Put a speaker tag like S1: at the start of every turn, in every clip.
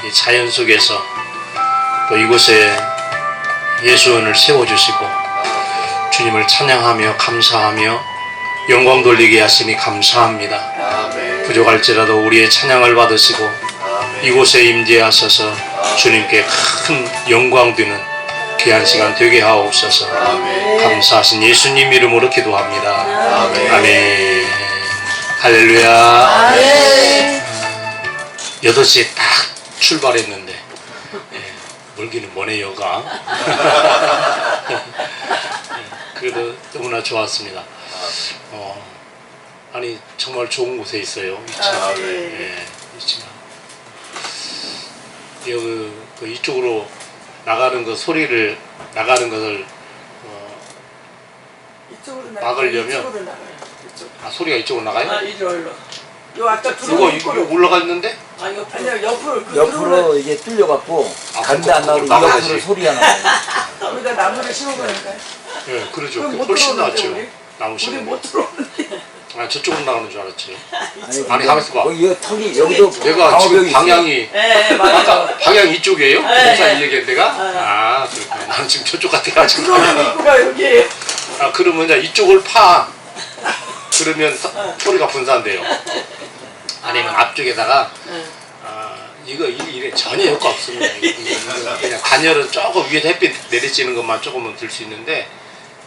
S1: 이 자연 속에서 또 이곳에 예수원을 세워주시고 주님을 찬양하며 감사하며 영광 돌리게 하시니 감사합니다. 부족할지라도 우리의 찬양을 받으시고 이곳에 임재하셔서 주님께 큰 영광 드는 귀한 시간 되게 하옵소서. 감사하신 예수님 이름으로 기도합니다. 아멘. 할렐루야. 8시에 딱 출발했는데 멀기는 머네요가 그래도 너무나 좋았습니다. 아니 정말 좋은 곳에 있어요. 여기 이쪽으로 나가는 그 소리를 나가는 것을 막으려면 소리가 이쪽으로 나가요?
S2: 이리로. 요 아까
S1: 이거 올라가 있는데?
S2: 아니요 옆으로
S3: 옆으로 이게 뚫려갖고 다른데 안 나오고 옆으로 소리가 나요.
S2: 여기다 나무를 심어보니까요.
S1: 예, 그러죠. 훨씬 낫죠. 나무
S2: 우리
S1: 심으면.
S2: 못 들어오는데.
S1: 저쪽으로 나가는 줄 알았지.
S3: 아니
S1: 가만있어 봐.
S3: 여기 턱이 여기도
S1: 내가 지금 방향이
S2: 네, 맞아요.
S1: 아까 방향 이쪽이에요?
S2: 네.
S1: 목사님 얘기한 데가? 그렇구나. 나는 지금 저쪽 같아가지고.
S2: 들어오는 입구가 여기에요.
S1: 그러면 이제 이쪽을 파. 그러면 소리가 분산돼요. 아니면 앞쪽에다가 이거 일에 전혀 효과 없습니다. 그냥 단열은 조금 위에서 햇빛 내리쬐는 것만 조금은 들 수 있는데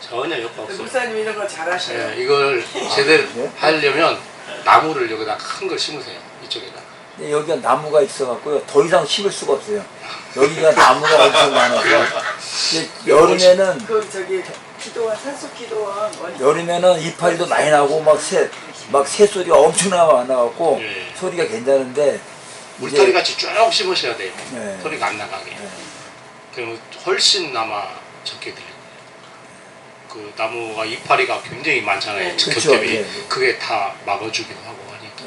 S1: 전혀 효과 없어요.
S2: 목사님 이런 거 잘하셔요.
S1: 이걸 제대로 하려면 나무를 여기다 큰 걸 심으세요. 이쪽에다.
S3: 여기가 나무가 있어갖고요. 더 이상 심을 수가 없어요. 여기가 나무가 엄청 많아서 여름에는
S2: 기도원 산속 기도원
S3: 여름에는 이파리도 많이 나고 막 새 소리가 엄청나게 나갖고 소리가 괜찮은데
S1: 물타리 같이 쭉 심으셔야 돼요.
S3: 네.
S1: 소리가 안 나가게. 그러면 훨씬 아마 적게 들려요. 그 나무가 이파리가 굉장히 많잖아요.
S3: 그렇죠.
S1: 겹겹이. 그게 다 막아주기도 하고 하니까.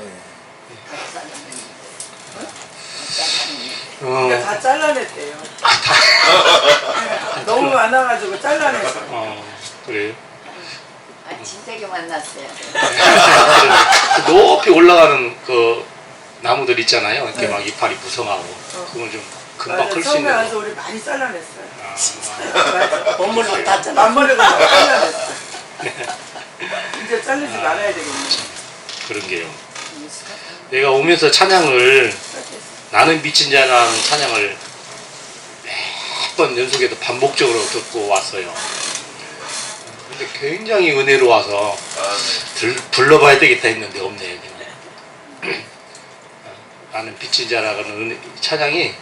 S2: 그러니까 다 잘라냈대요. 너무 많아가지고 잘라냈어.
S1: 그래요?
S4: 진작에 만났어요.
S1: 높이 올라가는 그 나무들 있잖아요. 이렇게 막 이파리 무성하고. 그건 좀 금방 클 수
S2: 처음에
S1: 있는
S2: 와서
S1: 거.
S2: 우리 많이 잘라냈어요.
S4: 몸을 다 잘라.
S2: 앞머리가 다 잘라냈어. 이제 자르지 말아야 되겠네.
S1: 그런 게요. 내가 오면서 찬양을 나는 미친 자라는 찬양을 몇 번 연속해서 반복적으로 듣고 왔어요. 근데 굉장히 은혜로 와서 불러봐야 되겠다 했는데 없네요. 나는 미친 자라는 찬양이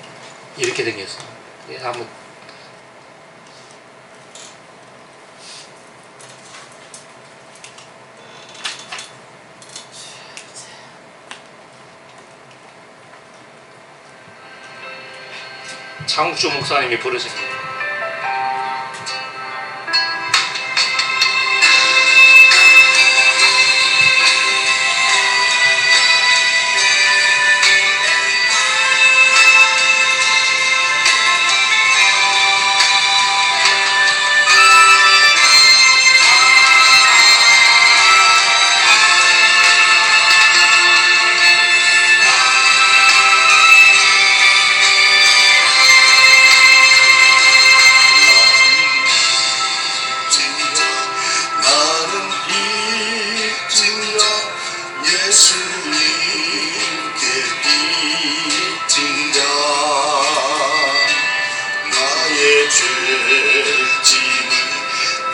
S1: 이렇게 생겼어. 한번 장국주 목사님이 부르신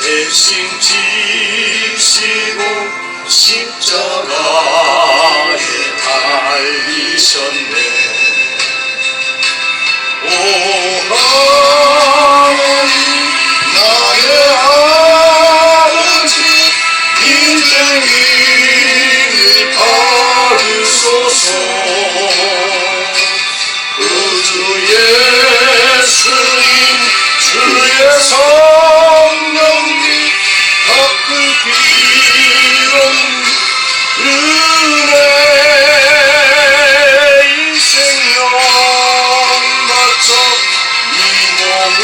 S5: 대신 지시고 십자가에 달리셨네. 오 하나님 나의 아버지 인생을 봐주소서. 그 주 예수님 주의 성령님 가득 비는 은혜 인생 영바쳐 이 몸을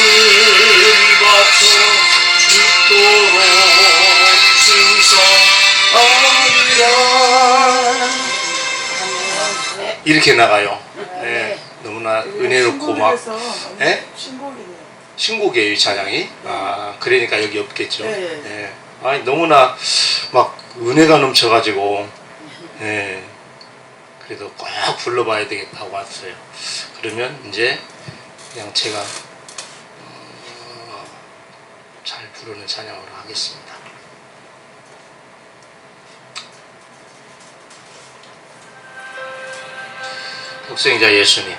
S5: 바쳐 죽도록 증서하리라.
S1: 이렇게 나가요. 네, 너무나 얼마나 은혜롭고 막 예?
S2: 신곡이네요.
S1: 신곡이에요 이 찬양이. 아 그러니까 여기 없겠죠.
S2: 네.
S1: 예. 아니 너무나 막 은혜가 넘쳐가지고 예. 그래도 꼭 불러봐야 되겠다고 왔어요. 그러면 이제 그냥 제가 잘 부르는 찬양으로 하겠습니다. 독생자 예수님.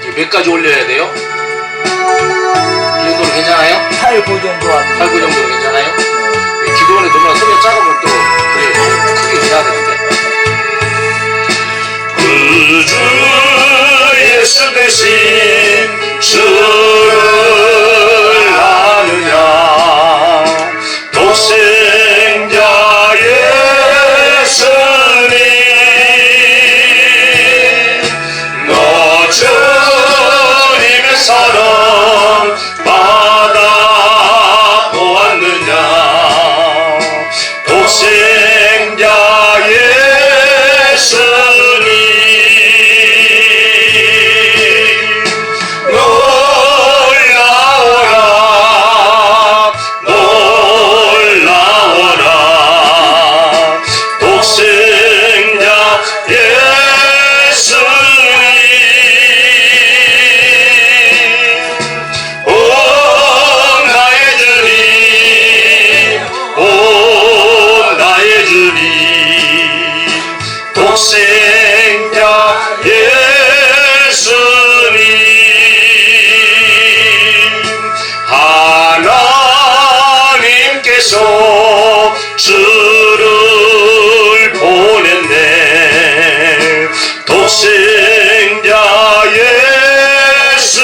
S1: 이거 몇 가지 올려야 돼요? 이 정도로 괜찮아요?
S3: 8, 9 정도 하면
S1: 8, 9 정도로 괜찮아요?
S3: 네.
S1: 기도원에 너무나 소리가 작으면 또 그래 너무 크게 해야 되는데.
S5: 구주 예수 대신 주를 아느냐 독생자 예수님 너 주님의 사랑 받아 보았느냐 독생자 예수님 놀라워라 놀라워라 독생자 예수님 오 나의 주님 오 나의 주님 독생자 예수님 하나님께서 주를 보냈네 독생자 예수님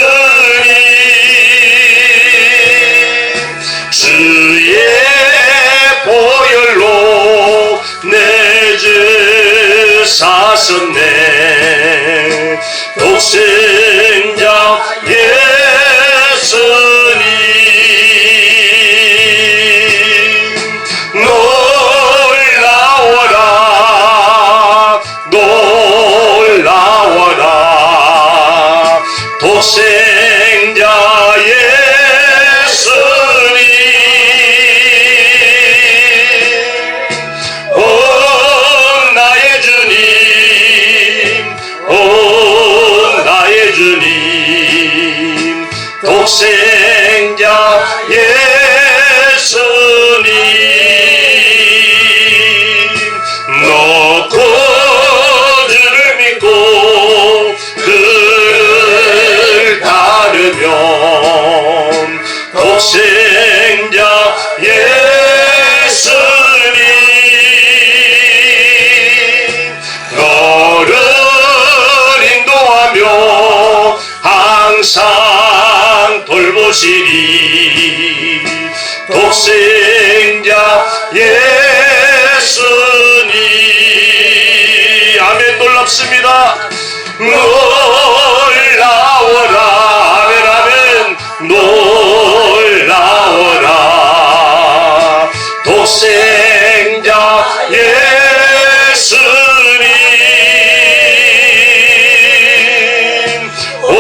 S5: 주의 보혈로 내 죄 샀었네 독생자 예수님 놀라워라 놀라워라 독생자 예수님 오 나의 주님 오 나의 주님 독생자 예수님 너 구주를 믿고 그를 따르면 독생자 예수님 너를 인도하며 항상 돌보시리 독생자 예수님 아멘 놀랍습니다 놀라워라 아멘 아멘 놀라워라 독생자 예수님 오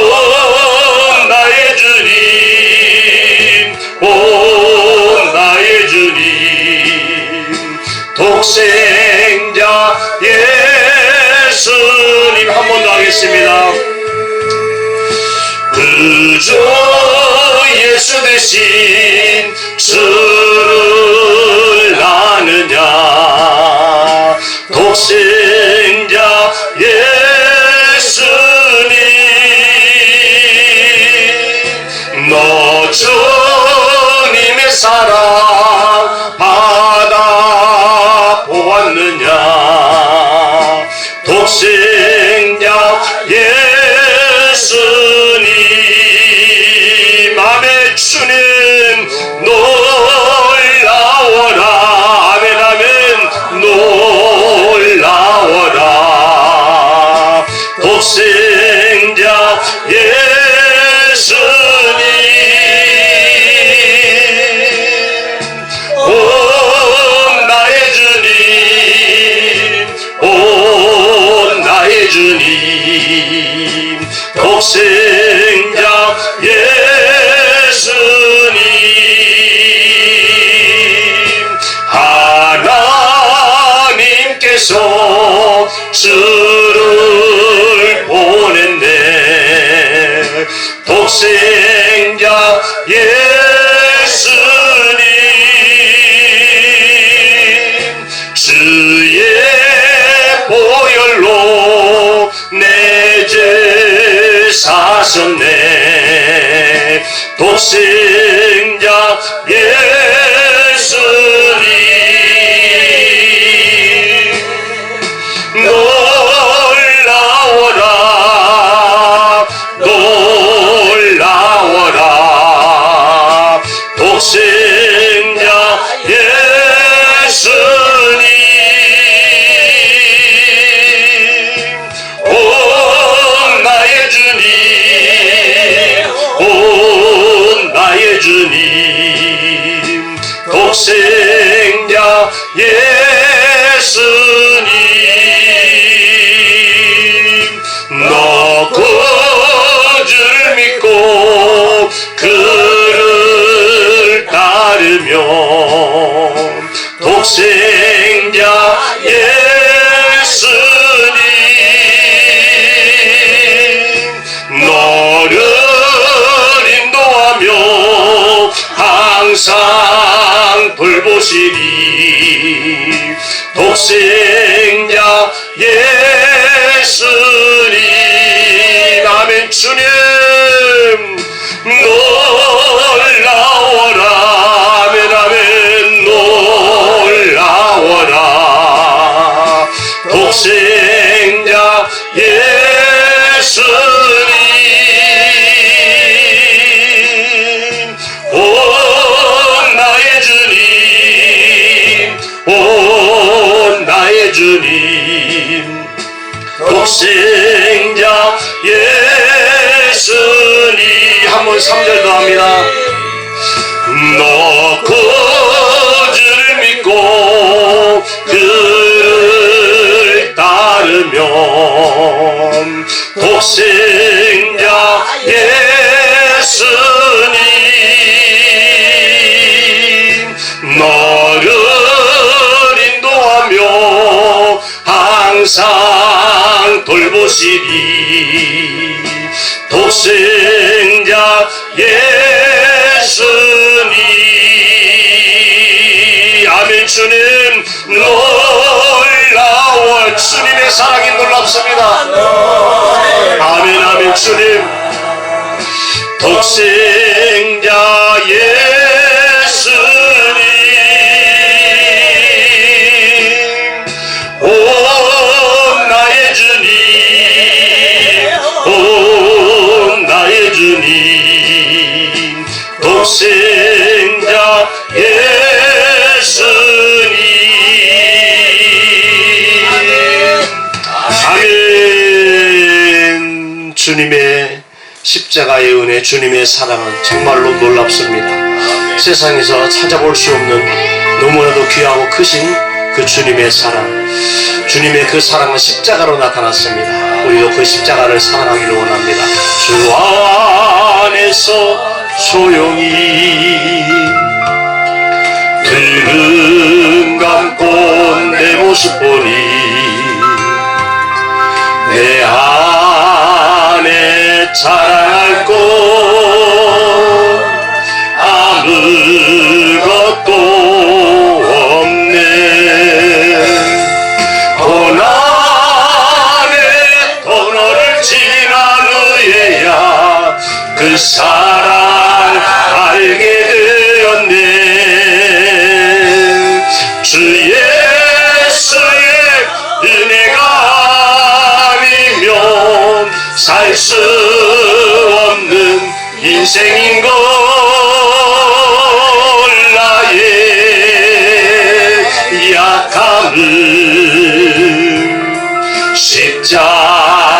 S5: 나의 주님 오 나의 주님 독생자 예수님 한 번 더 하겠습니다 그저 예수 대신 주를 아느냐 독생자 예수님 너 주님의 사랑 받아 보았느냐 독생자 예수님 아멘 주님 놀라워라 아멘 아멘 놀라워라 독생자 예수님 오 나의 주님 오 나의 주님 독생자 예수님 하나님께서 주를 보냈네 독생자 예수님 주의 보혈로 내 죄 사셨네 독생자 예수님 놀라워라 놀라워라 독생자 예수님 오 나의 주님 오 나의 주님 독생자 예수님 너 그주를 믿고 그를 따르며 독생자 예수님 너를 인도하며 항상 돌보시리 독생자 예수님 아멘 주님 놀라워라 아멘 아멘 놀라워라 독생자 예수님 오 나의 주님 오 나의 주님 독생자 예수님 한번 3절 더 합니다 너 그주를 믿고 그를 따르면 독생자 예수님 너를 인도하며 항상 돌보시리 독생자 예수님 아멘 주님 놀라워 주님의 사랑이 놀랍습니다 아멘 아멘 주님 독생자 예수님 오 나의 주님 오 나의 주님 독생자 예수님 아멘 주님의 십자가의 은혜 주님의 사랑은 정말로 놀랍습니다 세상에서 찾아볼 수 없는 너무나도 귀하고 크신 그 주님의 사랑 주님의 그 사랑은 십자가로 나타났습니다 우리도 그 십자가를 사랑하기를 원합니다 주 안에서 조용히 눈 감고 내 모습 보니 내 안에 자랑할 것 아무것도 없네 고난의 터널을 지난 후에야 그 사랑 알게 되었네 주 예수의 은혜가 아니면 살 수 없는 인생인 걸 나의 약함을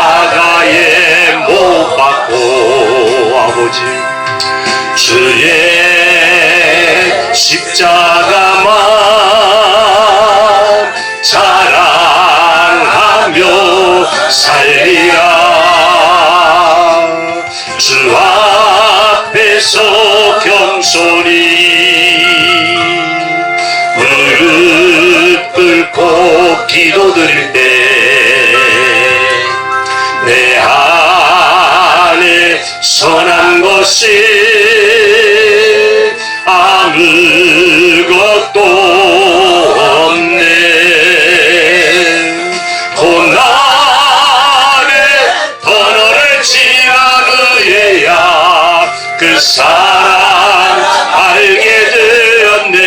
S5: 십자가에 못 박고 아버지 주의 십자가만 자랑하며 살리라. 주 앞에서 겸손히 무릎 꿇고 기도드릴 때 내 안에 선한 것이 아무것도 없네. 고난의 터널을 지난 후에야 그 사랑 알게 되었네.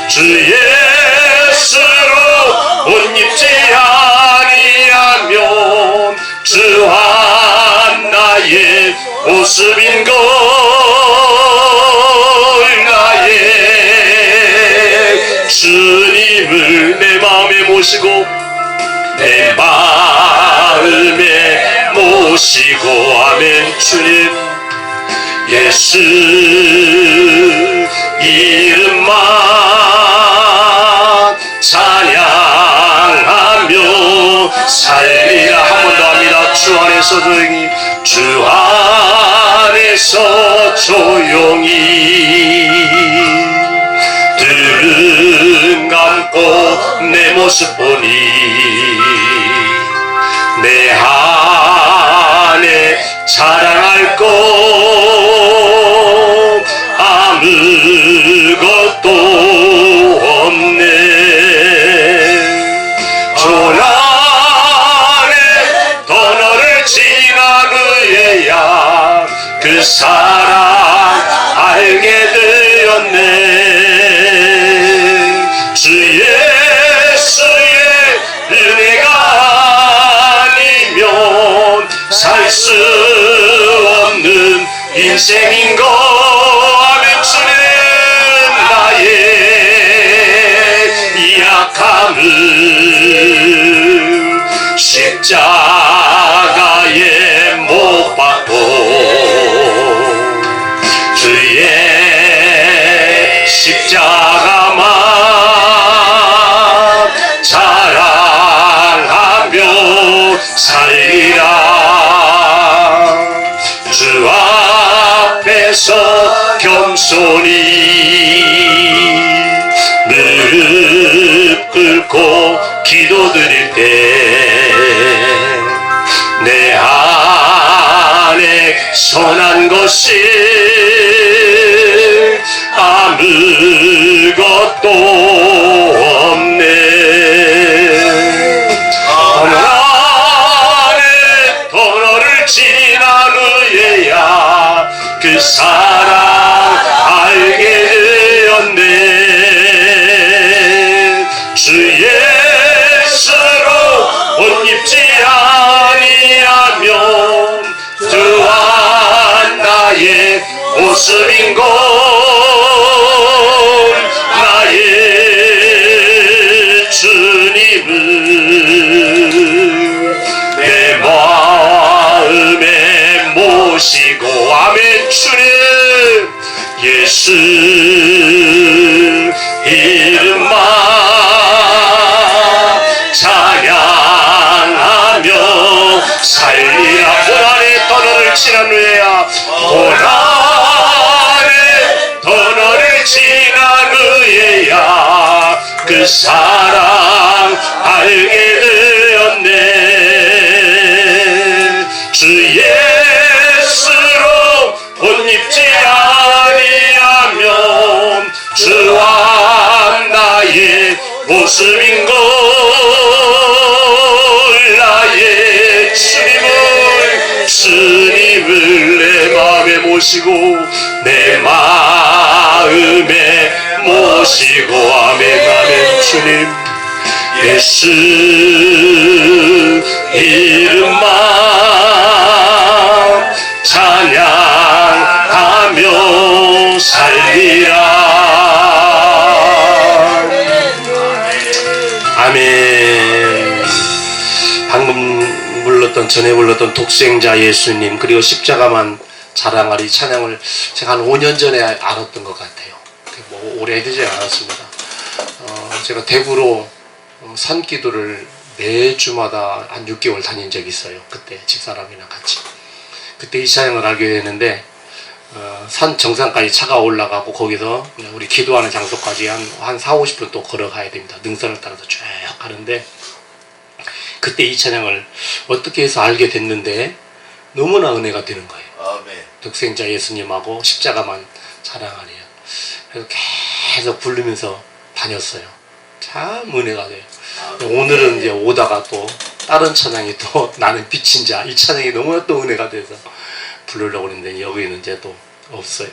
S5: 주 예수로 옷 입지 아니하면 주한 나의 모습인걸. 나의 주님을 내 마음에 모시고 내 마음에 모시고 아멘. 주님 예수 이름만 찬양하며 살리라. 한 번 더 합니다. 주 안에서 조용히, 주 안에서 조용히 눈 감고 내 모습 보니 내 안에 자랑할 것 아무것도 없네. 조난의 터널을 지난 후에야 그 사랑 알게 되었네. 주 예수의 은혜가 아니면 살 수 없는 인생인걸. 아멘. 주님 나의 약함을 십자가에 못 박고 주의 십자가만 자랑하며 살리라. 주 앞에서 겸손히 무릎 꿇고 기도드릴 때 내 안에 선한 것이 아무것도 없네. 고난의 터널을 지난 후에야 그 사랑 알게 되었네. 주 예수로 옷 입지 아니하면 또한 나의 모습인걸. 나의 주님을 내 마음에 모시고 아멘. 주님 예수 이름만 찬양하며 살리라. 고난의 터널을 지난 후에야 고난의 터널을 지난 후에야 그 사랑 알게 되었네. 주 예수로 옷 입지 아니하면 주와 나의 모습인걸. 나의 주님을 내 마음에 모시고 내 마음에 모시고 아멘. 아멘. 주님 예수 이름만 찬양하며 살리라. 아멘. 방금 전에 불렀던 독생자 예수님 그리고 십자가만 자랑하리 찬양을 제가 한 5년 전에 알았던 것 같아요. 뭐 오래되지 않았습니다. 제가 대구로 산기도를 매주마다 한 6개월 다닌 적이 있어요. 그때 집사람이랑 같이. 그때 이 찬양을 알게 됐는데 산 정상까지 차가 올라가고 거기서 우리 기도하는 장소까지 한 4-50분 또 걸어가야 됩니다. 능선을 따라서 쭉 가는데 그때 이 찬양을 어떻게 해서 알게 됐는데 너무나 은혜가 되는 거예요.
S6: 아멘.
S5: 독생자 예수님하고 십자가만 자랑하네요. 그래서 계속 부르면서 다녔어요. 참 은혜가 돼요. 오늘은 이제 오다가 또 다른 찬양이 또 나는 빛인 자, 이 찬양이 너무나 또 은혜가 돼서 부르려고 했는데 여기는 이제 또 없어요.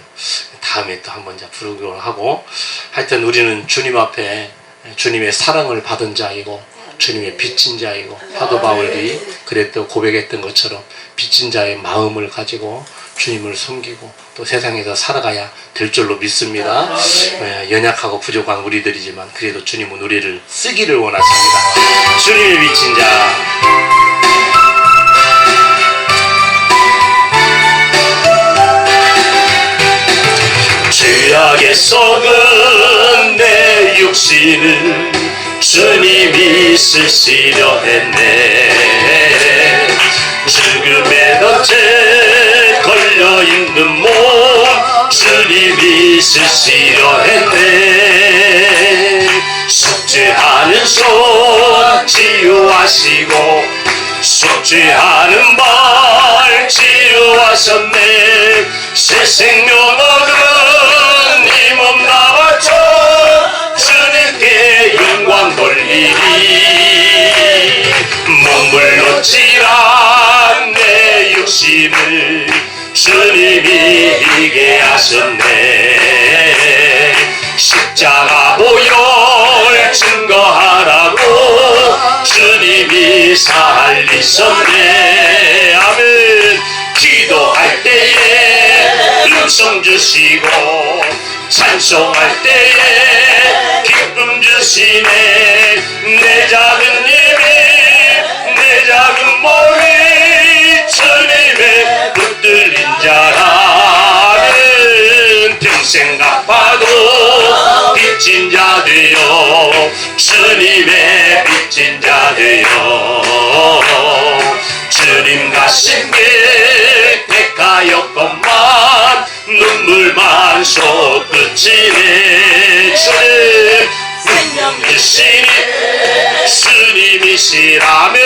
S5: 다음에 또 한번 이제 부르기로 하고, 하여튼 우리는 주님 앞에 주님의 사랑을 받은 자이고 주님의 빚진 자이고, 사도 바울이 그랬던 고백했던 것처럼 빚진 자의 마음을 가지고 주님을 섬기고 또 세상에서 살아가야 될 줄로 믿습니다. 연약하고 부족한 우리들이지만 그래도 주님은 우리를 쓰기를 원하십니다. 주님의 빚진 자. 죄악에 썩은 내 육신을 주님이 쓰시려 했네. 죽음의 덫에 걸려있는 몸 주님이 쓰시려 했네. 속죄하는 손 치유하시고 속죄하는 발 치유하셨네. 새 생명 얻은 이 몸 나바쳐 주님께 영광 돌리리. 몸물로 칠한 내 육신을 주님이 이기게 하셨네. 십자가 보혈 증거하라고 주님이 살리셨네. 아멘. 기도할 때에 음성 주시고 찬송할 때에 기쁨 주시네. 내 작은 입이 내 작은 몸이 주님의 붙들린 자라는 평생 갚아도 빚진 자 되어 주님의 빚진 자 되어 주님과 신께 택하였건만 눈물만 솟구치네. 주님 생명 주시니 주님이시라면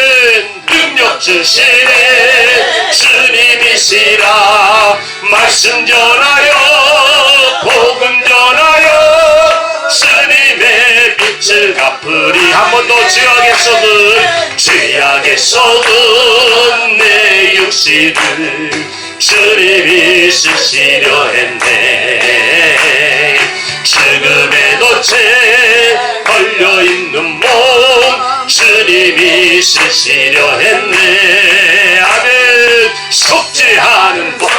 S5: 능력 주시네. 주님이시라 말씀 전하여 복음 전하여 주님의 빛을 갚으리. 한 번 더 죄악에 썩은 내 육신을 주님이 쓰시려 했네. 죽음의 덫에 걸려있는 몸 주님이 쓰시려 했네. 아멘. 속죄하는 법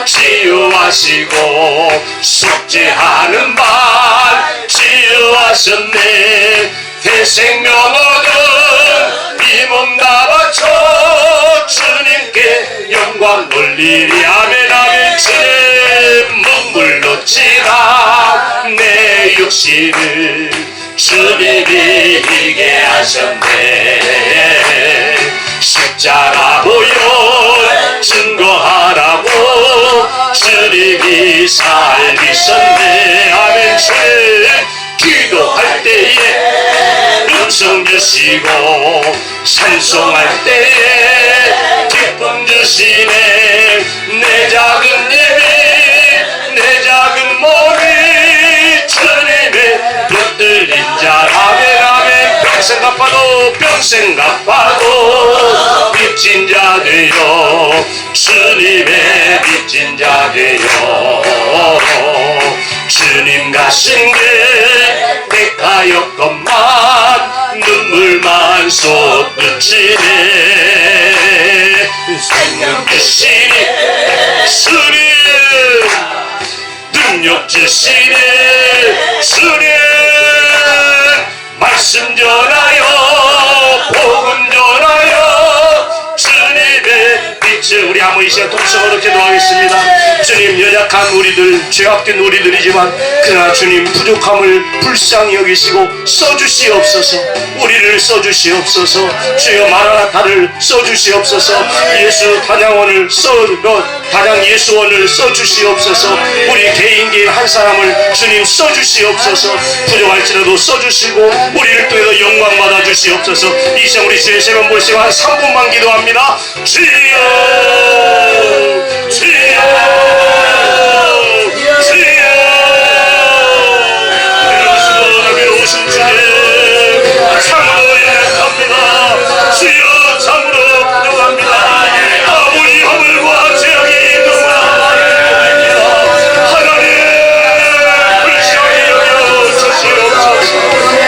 S5: 치유하시고 속죄하는 발 치유하셨네. 새 생명 얻은 이 몸 다 바쳐 주님께 영광 돌리리. 아멘 아멘. 주님 눈물로 칠한 내 육신을 주님이 이기게 하셨네. 십자가 보혈 증거하라고 주님이 살리셨네. 아멘. 주님 기도할 때에 음성 주시고 찬송할 때에 기쁨 주시네. 내 작은 입이 내 작은 몸이 주님의 붙들린 자. 아멘 아멘. 평생 갚아도 빚진 자 되어 주님의 빚진 자 되어 주님과 신께 택하였건만 눈물만 쏟으시네. 생명 주시니 주님 능력 주시네. 주님 말씀 전하여 복음 전하여 주님의 빛을 우리 한번 이 시간 동성으로 기도하겠습니다. 주님, 연약한 우리들, 죄악된 우리들이지만 그러나 주님 부족함을 불쌍히 여기시고 써주시옵소서. 우리를 써주시옵소서. 주여 마라나타를 써주시옵소서. 예수 단양원을 단양 예수원을 써주시옵소서. 우리 개인 한 사람을 주님 써주시옵소서. 부족할지라도 써주시고 우리를 통해서 영광 받아 주시옵소서. 이 시간 우리 주의 세번 볼시고 한 3분만 기도합니다. 주여 주여 주여 오신 주님 참으로 연약합니다. 주여 참으로 부족합니다. 아무리 허물과 죄악이 너무나 많습니다. 하나님 불쌍히 여겨 주시옵소서.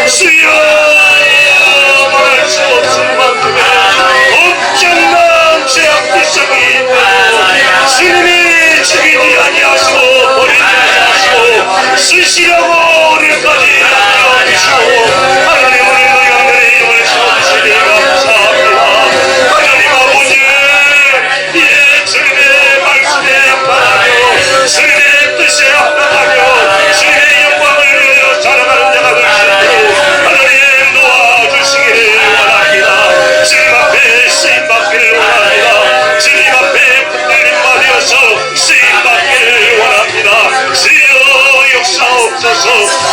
S5: 주여 말할 수 없을 만큼의 엄청난 죄악 불쌍히 있는 주님이 죽이지 아니하시고 버리지 아니하시고 쓰시라고 우리까지 남겨주시고 하나님 오늘 너희들의 이름을 세워주시니 감사합니다. 하나님 아버지 예 주님의 말씀에 합당하며 주님의 뜻에 합당하며 주님의 영광을 위하여 자라가는 자가 될 수 있도록 하나님 도와주시기를 원합니다. 주님 앞에 쓰임받기를 원합니다. 주님 앞에 붙들림 받으셔서 쓰임받기를 원합니다. 주여 역사옵소서.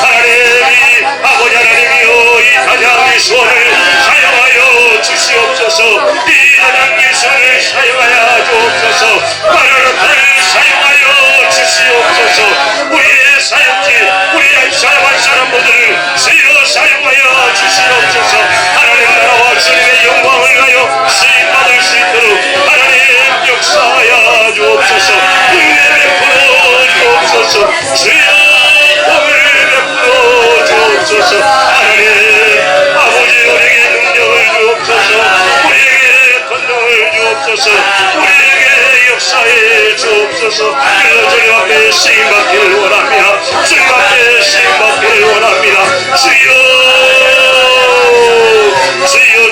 S5: 하나님이 아버지 하나님이여 이 단양 예수원을 사용하여 주시옵소서. 이 단양 예수원을 사용하여 주옵소서. 마라나타를 사용하여 주시옵소서. 우리의 사역지 우리의 한 사람 한 사람 모두를 주여 사용하여 주시옵소서. 하나님 나라와 주님의 영광을 위하여 쓰임받을 수 있도록 하나님 역사하여 주옵소서. 은혜 베풀어 주옵소서. 주여 복을 베풀어 주옵소서. 하나님 아버지 우리에게 능력을 주옵소서. 우리에게 권능을 주옵소서. 우리에게 역사해 주옵소서. 그래서 주님 앞에 쓰임받기를 원합니다. 주님 앞에 쓰임받기를 원합니다. 주여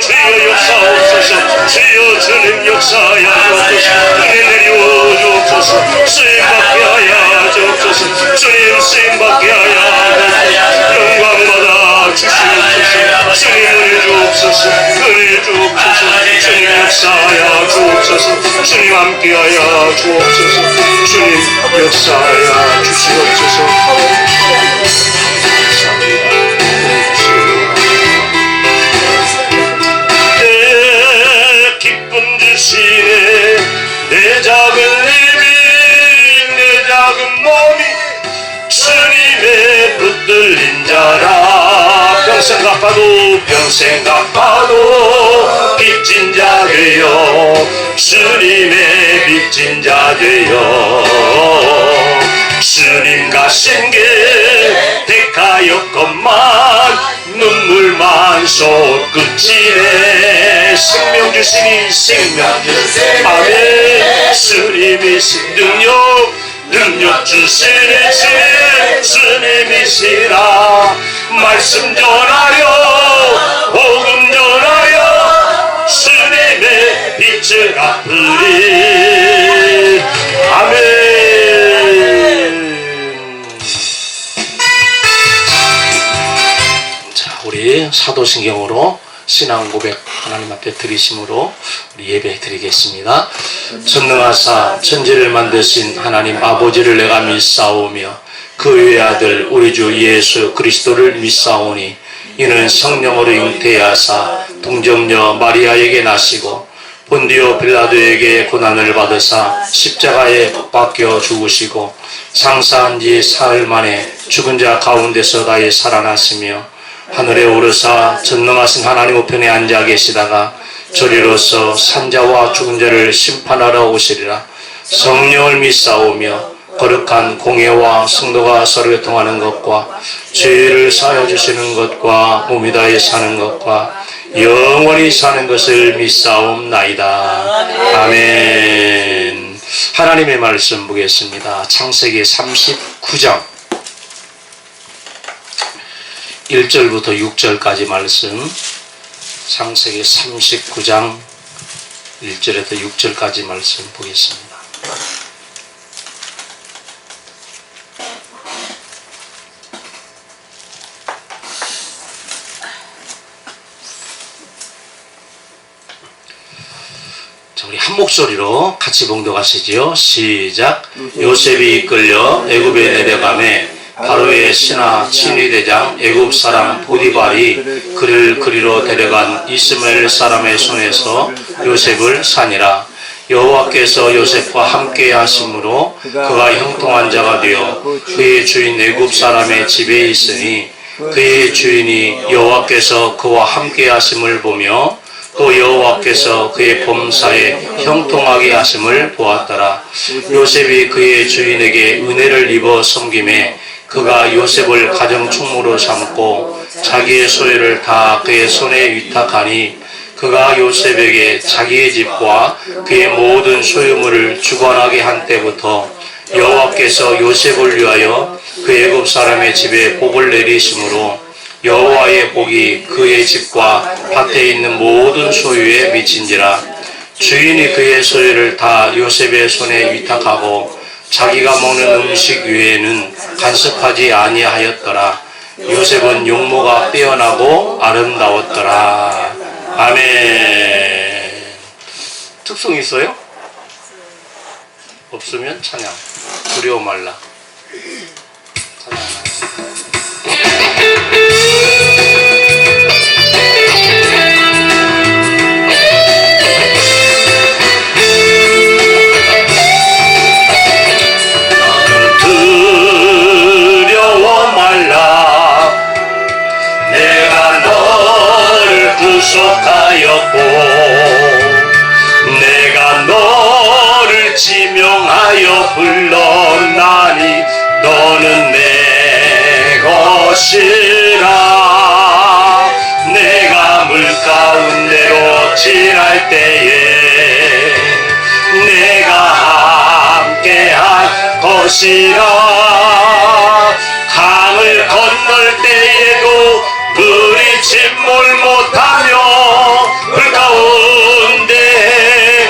S5: 주여 역사옵소서. 주여 주님 역사하여 주옵소서. 은혜 내리워 주옵소서. 쓰임받게 하여 주옵소서. 주님 쓰임받게 하여 주옵소서. 영광 받아 주시옵소서. 주님 은혜 주옵소서. 은혜 주옵소서. 주님 역사하여 주옵소서. 주님 함께하여 주옵소서. 주님 역사하여 주시옵소서. 내 기쁜 주시네 내 작은 입이 내 작은 몸이 주님의 붙들린 자라. 평생 갚아도 빚진 자 되어 주님의 빚진 자 되어 주님 가신 길 택하였건만 눈물만 솟구치네. 생명 주시니 생명 주시네. 아멘. 주님이신 능력 주시니 주님이시라. 말씀 전하여 복음 전하여 주님의 빛을 갚으리. 아멘. 자, 우리 사도신경으로 신앙 고백 하나님 앞에 드리심으로 우리 예배 드리겠습니다. 전능하사 천지를 만드신 하나님 아버지를 내가 믿사오며 그 외아들 우리 주 예수 그리스도를 믿사오니 이는 성령으로 잉태하사 동정녀 마리아에게 나시고 본디오 빌라도에게 고난을 받으사 십자가에 못 박혀 죽으시고 장사한 지 사흘 만에 죽은 자 가운데서 다시 살아나시며 하늘에 오르사 전능하신 하나님 우편에 앉아 계시다가 저리로서 산자와 죽은 자를 심판하러 오시리라. 성령을 믿사오며 거룩한 공예와 성도가 서로 교통하는 것과 죄를 사하여 주시는 것과 몸이 다해 사는 것과 영원히 사는 것을 믿사옵나이다. 아멘. 하나님의 말씀 보겠습니다. 창세기 39장 1절부터 6절까지 말씀. 창세기 39장 1절에서 6절까지 말씀 보겠습니다. 자, 우리 한 목소리로 같이 봉독하시지요. 시작. 요셉이 이끌려 애굽에 내려가매 바로의 신하 친위대장 애굽 사람 보디발이 그를 그리로 데려간 이스마엘 사람의 손에서 요셉을 산이라. 여호와께서 요셉과 함께 하심으로 그가 형통한 자가 되어 그의 주인 애굽 사람의 집에 있으니 그의 주인이 여호와께서 그와 함께 하심을 보며 또 여호와께서 그의 범사에 형통하게 하심을 보았더라. 요셉이 그의 주인에게 은혜를 입어 섬김에 그가 요셉을 가정 총무로 삼고 자기의 소유를 다 그의 손에 위탁하니 그가 요셉에게 자기의 집과 그의 모든 소유물을 주관하게 한 때부터 여호와께서 요셉을 위하여 그 애굽 사람의 집에 복을 내리심으로 여호와의 복이 그의 집과 밭에 있는 모든 소유에 미친지라. 주인이 그의 소유를 다 요셉의 손에 위탁하고 자기가 먹는 음식 외에는 간섭하지 아니하였더라. 요셉은 용모가 빼어나고 아름다웠더라. 아멘. 특성 있어요? 없으면 찬양. 두려워 말라. 찬양. 구속하였고 내가 너를 지명하여 불렀나니 너는 내 것이라. 내가 물가운데로 지날 때에 내가 함께할 것이라. 강을 건널 때에도 물이 침몰 못하며 물가운데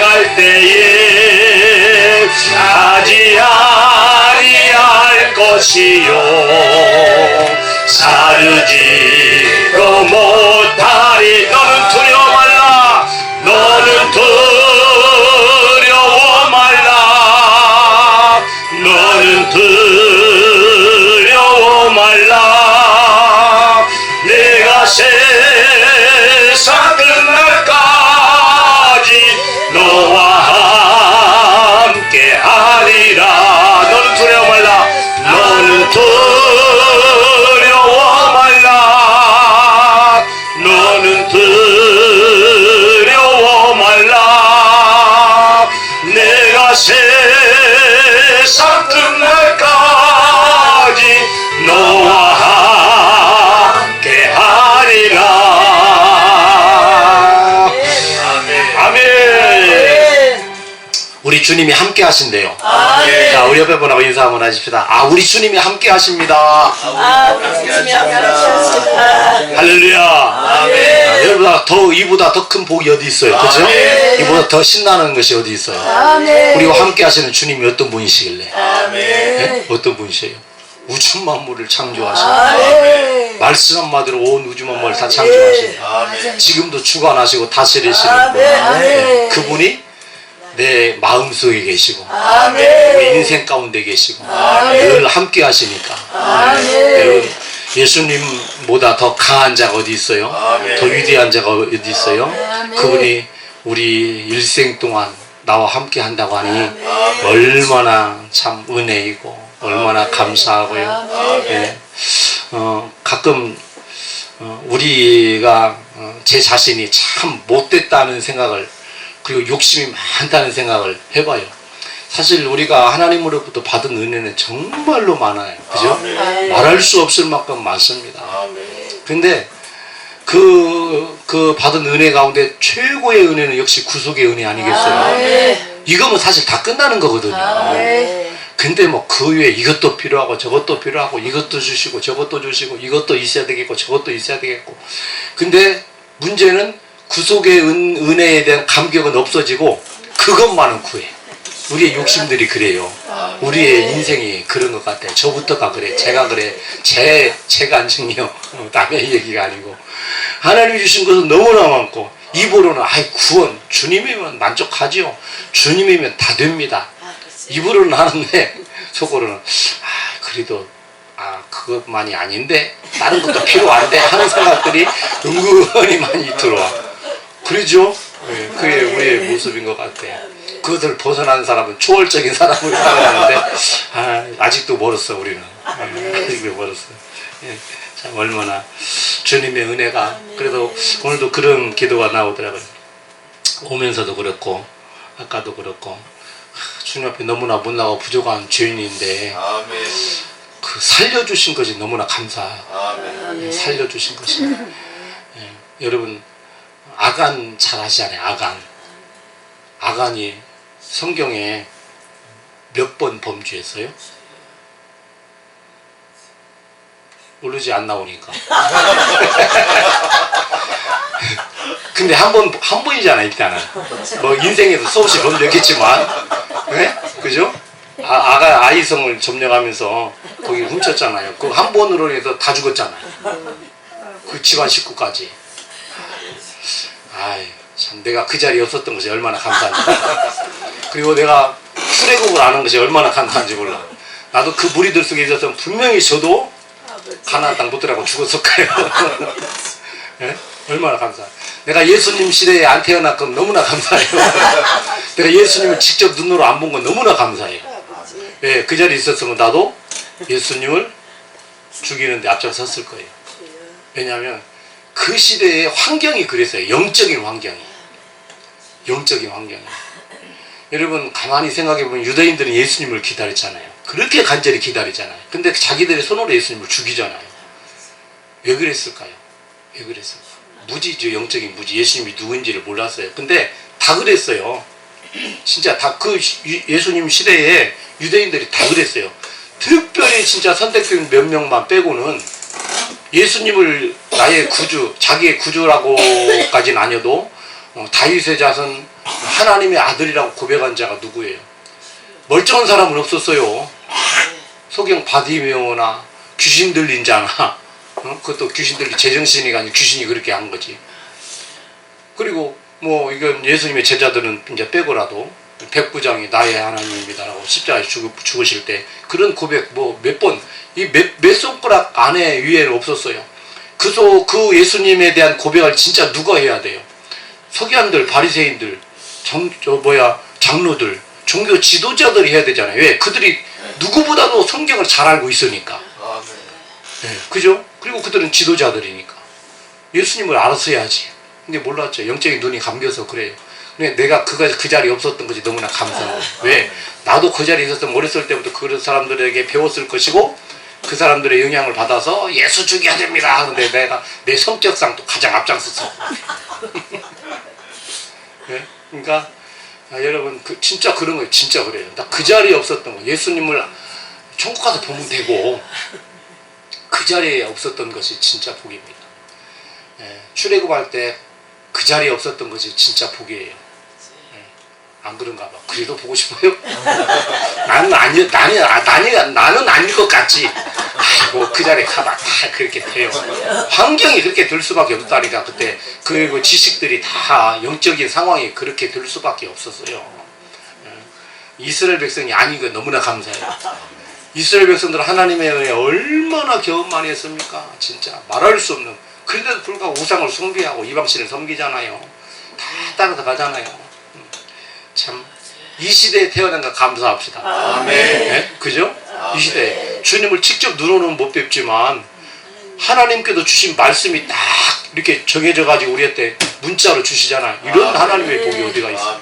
S5: 갈 때에 하지 아니할 것이요 사르지도 못하리. 너는 두려워 말라. 너는 두려워 말라. 너는 두려워 말라. 내가 세상 끝날까지 너와 함께 하리라. 너는 두려워 말라. 너는 두려워 말라. 너는 두려워 말라. 내가 세상 끝날까지 너와 함께 하리라. 아멘. 우리 주님이 함께 하신대요. 자, 우리 옆에 분하고 인사 한번 하십시다. 아, 우리 주님이 함께 하십니다. 할렐루야. 여러분, 이보다 더 큰 복이 어디 있어요? 그죠? 이보다 더 신나는 것이 어디 있어요? 우리와 함께 하시는 주님이 어떤 분이시길래? 네? 어떤 분이세요? 우주 만물을 창조하시는 말씀 한마디로 온 우주 만물을 다 창조하시는 지금도 주관하시고 다스리시는 분. 네. 그분이 내 마음속에 계시고 우리 인생 가운데 계시고 늘 함께 하시니까. 여러분, 예수님보다 더 강한 자가 어디 있어요? 더 위대한 자가 어디 있어요? 그분이 우리 일생 동안 나와 함께 한다고 하니 얼마나 참 은혜이고 얼마나 감사하고요. 네. 가끔 우리가 제 자신이 참 못됐다는 생각을, 그리고 욕심이 많다는 생각을 해봐요. 사실 우리가 하나님으로부터 받은 은혜는 정말로 많아요. 그죠? 말할 수 없을 만큼 많습니다. 근데 그 받은 은혜 가운데 최고의 은혜는 역시 구속의 은혜 아니겠어요? 이거면 사실 다 끝나는 거거든요. 근데 뭐 그 위에 이것도 필요하고 저것도 필요하고 이것도 주시고 저것도 주시고 이것도 있어야 되겠고 저것도 있어야 되겠고. 근데 문제는
S1: 구속의 은혜에 대한 감격은 없어지고 그것만은 구해. 우리의 욕심들이 그래요. 우리의 인생이 그런 것 같아요. 저부터가 그래. 제가 그래. 제가 안증이요. 남의 얘기가 아니고. 하나님이 주신 것은 너무나 많고 입으로는 아이 구원 주님이면 만족하지요. 주님이면 다 됩니다. 입으로는 하는데 속으로는 그래도 그것만이 아닌데 다른 것도 필요한데 하는 생각들이 은근히 많이 들어와. 그러죠? 네, 그게 우리의 모습인 것 같아요. 그것을 벗어난 사람은 초월적인 사람을 살아가는데 아직도 멀었어 우리는. 아직도 멀었어. 예, 참 얼마나 주님의 은혜가. 그래도 오늘도 그런 기도가 나오더라고요. 오면서도 그렇고 아까도 그렇고 주님 앞에 너무나 못나가고 부족한 죄인인데 그 살려주신 것이 너무나 감사하고 살려주신 것이. 예, 여러분 아간 잘 아시잖아요. 아간이 성경에 몇 번 범죄했어요? 모르지, 안 나오니까. 근데 한 번이잖아, 일단은. 뭐, 인생에서 수없이 범죄했겠지만. 네? 그죠? 아이성을 점령하면서 거기 훔쳤잖아요. 그 한 번으로 해서 다 죽었잖아요. 그 집안 식구까지. 참, 내가 그 자리에 없었던 것이 얼마나 감사한지. 그리고 내가 출애굽을 아는 것이 얼마나 감사한지 몰라. 나도 그 무리들 속에 있었으면 분명히 저도 가나안 땅 못 들어가고 죽었을 거예요. 네? 얼마나 감사. 내가 예수님 시대에 안 태어났건 너무나 감사해요. 내가 예수님을 직접 눈으로 안 본 건 너무나 감사해요. 네, 그 자리에 있었으면 나도 예수님을 죽이는데 앞장섰을 거예요. 왜냐하면 그 시대의 환경이 그랬어요. 영적인 환경이. 여러분 가만히 생각해보면 유대인들은 예수님을 기다렸잖아요. 그렇게 간절히 기다리잖아요. 근데 자기들의 손으로 예수님을 죽이잖아요. 왜 그랬을까요? 왜 그랬을까요? 무지죠. 영적인 무지. 예수님이 누구인지를 몰랐어요. 근데 다 그랬어요. 진짜 다 그 예수님 시대에 유대인들이 다 그랬어요. 특별히 진짜 선택된 몇 명만 빼고는 예수님을 나의 구주, 자기의 구주라고까지는 아니어도 다윗의 자손 하나님의 아들이라고 고백한 자가 누구예요? 멀쩡한 사람은 없었어요. 소경 바디메오나 귀신 들린 자나 그것도 귀신 들린 제정신이가 아니고 귀신이 그렇게 한 거지. 그리고 뭐 이건 예수님의 제자들은 이제 빼고라도 백부장이 나의 하나님입니다라고 십자가에 죽으실 때 그런 고백 뭐 몇 번 이 몇 손가락 안에 위에는 없었어요. 그 예수님에 대한 고백을 진짜 누가 해야 돼요? 서기관들, 바리새인들, 장로들, 종교 지도자들이 해야 되잖아요. 왜? 그들이 누구보다도 성경을 잘 알고 있으니까. 네, 그죠? 그리고 그들은 지도자들이니까. 예수님을 알았어야지. 근데 몰랐죠. 영적인 눈이 감겨서 그래요. 근데 내가 그 자리에 없었던 것이 너무나 감사해요. 왜? 나도 그 자리에 있었으면 어렸을 때부터 그런 사람들에게 배웠을 것이고 그 사람들의 영향을 받아서 예수 죽여야 됩니다. 근데 내가 내 성격상 또 가장 앞장섰어. 네? 그러니까 여러분 진짜 그런 거예요. 진짜 그래요. 나 그 자리에 없었던 거. 예수님을 천국 가서 보면 되고 그 자리에 없었던 것이 진짜 복입니다. 출애굽할 때 그 자리에 없었던 것이 진짜 복이에요. 안 그런가 봐. 그래도 보고 싶어요? 나는 아닐 것 같지. 아이고 그 자리에 가봐 다 그렇게 돼요. 환경이 그렇게 될 수밖에 없다니까. 그때 그리고 지식들이 다 영적인 상황이 그렇게 될 수밖에 없었어요. 이스라엘 백성이 아닌 거 너무나 감사해요. 이스라엘 백성들은 하나님의 은혜에 얼마나 경험 많이 했습니까? 진짜 말할 수 없는. 그런데도 불구하고 우상을 숭배하고 이방신을 섬기잖아요. 다 따라서 가잖아요. 참 이 시대에 태어난 거 감사합시다. 아멘. 네? 그죠? 아멘. 이 시대에 주님을 직접 눈으로는 못 뵙지만 하나님께서 주신 말씀이 딱 이렇게 정해져 가지고 우리한테 문자로 주시잖아요. 이런 아멘. 하나님의 복이 어디가 있어요.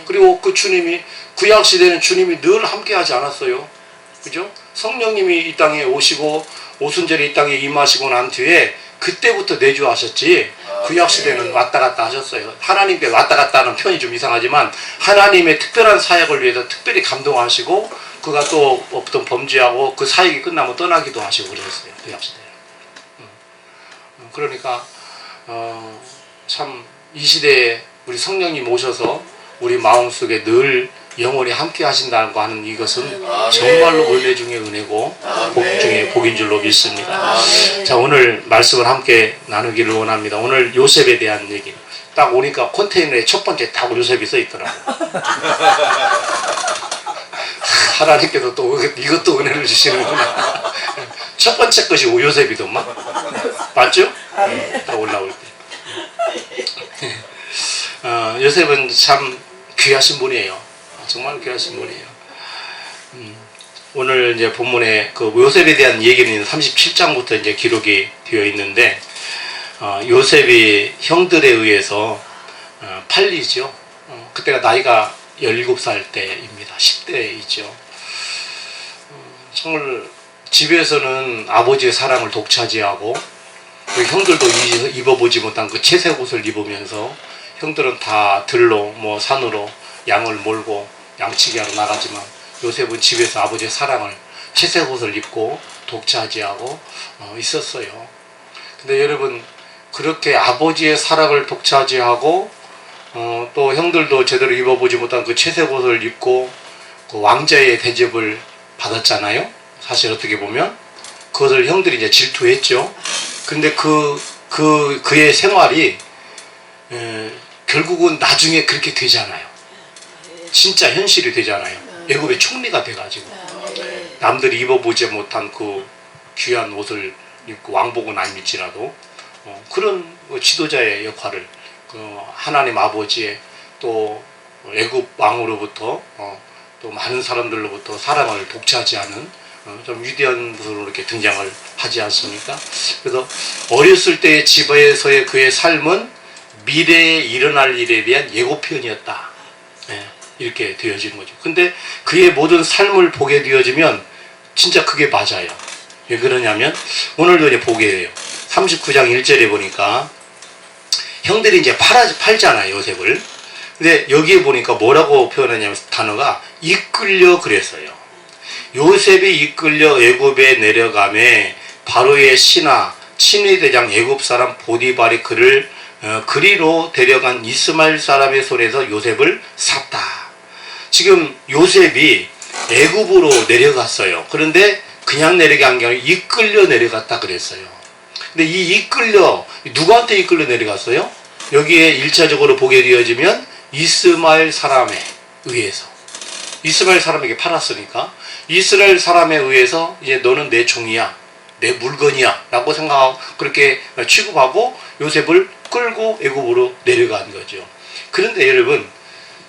S1: 그리고 그 주님이 구약 시대는 주님이 늘 함께 하지 않았어요. 그죠? 성령님이 이 땅에 오시고 오순절에 이 땅에 임하시고 난 뒤에 그때부터 내주하셨지. 구약 시대는 왔다 갔다 하셨어요. 하나님께 왔다 갔다 하는 표현이 좀 이상하지만 하나님의 특별한 사역을 위해서 특별히 감동하시고 그가 또 어떤 범죄하고 그 사역이 끝나면 떠나기도 하시고 그랬어요. 구약 시대에. 그러니까 참 이 시대에 우리 성령님 오셔서 우리 마음속에 늘 영원히 함께 하신다고 하는 이것은 정말로 은혜 중에 은혜고 복 중에 복인 줄로 믿습니다. 자, 오늘 말씀을 함께 나누기를 원합니다. 오늘 요셉에 대한 얘기. 딱 오니까 컨테이너에 첫 번째 딱 요셉이 써 있더라고요. 하나님께서 또 이것도 은혜를 주시는구나. 첫 번째 것이 요셉이더만. 맞죠? 딱 올라올 때. 요셉은 참 귀하신 분이에요. 정말 귀하신 분이에요. 오늘 이제 본문에 그 요셉에 대한 얘기는 37장부터 이제 기록이 되어 있는데, 요셉이 형들에 의해서 팔리죠. 그때가 나이가 17살 때입니다. 10대이죠. 정말 집에서는 아버지의 사랑을 독차지하고 형들도 입어보지 못한 그 채색 옷을 입으면서 형들은 다 들로 뭐 산으로 양을 몰고 양치기 하러 나가지만 요셉은 집에서 아버지의 사랑을 채색 옷을 입고 독차지하고 있었어요. 근데 여러분, 그렇게 아버지의 사랑을 독차지하고 또 형들도 제대로 입어보지 못한 그 채색 옷을 입고 그 왕자의 대접을 받았잖아요. 사실 어떻게 보면 그것을 형들이 이제 질투했죠. 근데 그의 생활이 결국은 나중에 그렇게 되잖아요. 진짜 현실이 되잖아요. 애굽의 총리가 돼가지고 남들이 입어보지 못한 그 귀한 옷을 입고 왕복은 아닐지라도 그런 지도자의 역할을 하나님 아버지의 또 애굽 왕으로부터 또 많은 사람들로부터 사랑을 독차지하는 좀 위대한 분으로 이렇게 등장을 하지 않습니까? 그래서 어렸을 때의 집에서의 그의 삶은 미래에 일어날 일에 대한 예고편이었다. 이렇게 되어지는 거죠. 근데 그의 모든 삶을 보게 되어지면 진짜 그게 맞아요. 왜 그러냐면 오늘도 이제 보게 돼요. 39장 1절에 보니까 형들이 이제 팔잖아요, 요셉을. 근데 여기에 보니까 뭐라고 표현하냐면 단어가 이끌려 그랬어요. 요셉이 이끌려 애굽에 내려가매 바로의 신하 친위대장 애굽 사람 보디발이 그를 그리로 데려간 이스마엘 사람의 손에서 요셉을 샀다. 지금 요셉이 애굽으로 내려갔어요. 그런데 그냥 내려간 게 아니라 이끌려 내려갔다 그랬어요. 근데 이 이끌려, 누구한테 이끌려 내려갔어요? 여기에 1차적으로 보게 되어지면 이스마엘 사람에 의해서, 이스마엘 사람에게 팔았으니까 이스라엘 사람에 의해서 이제 너는 내 종이야, 내 물건이야 라고 생각하고 그렇게 취급하고 요셉을 끌고 애굽으로 내려간 거죠. 그런데 여러분,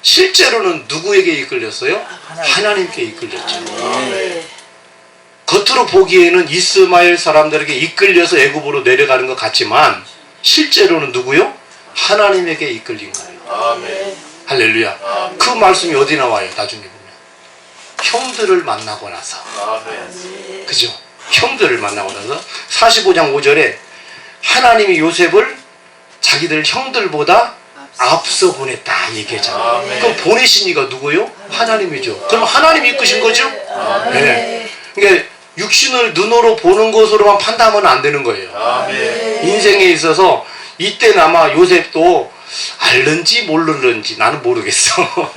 S1: 실제로는 누구에게 이끌렸어요? 하나님께 이끌렸죠. 겉으로 보기에는 이스마엘 사람들에게 이끌려서 애굽으로 내려가는 것 같지만 실제로는 누구요? 하나님에게 이끌린 거예요. 할렐루야. 그 말씀이 어디 나와요? 나중에 보면 형들을 만나고 나서. 그죠? 형들을 만나고 나서 45장 5절에 하나님이 요셉을 자기들 형들보다 앞서 보냈다 얘기했잖아요. 그럼 보내신 이가 누구요? 하나님이죠. 그럼 하나님이 이끄신 거죠? 네. 그러니까 육신을 눈으로 보는 것으로만 판단하면 안 되는 거예요. 인생에 있어서 이때는 아마 요셉도 알는지 모르는지 나는 모르겠어.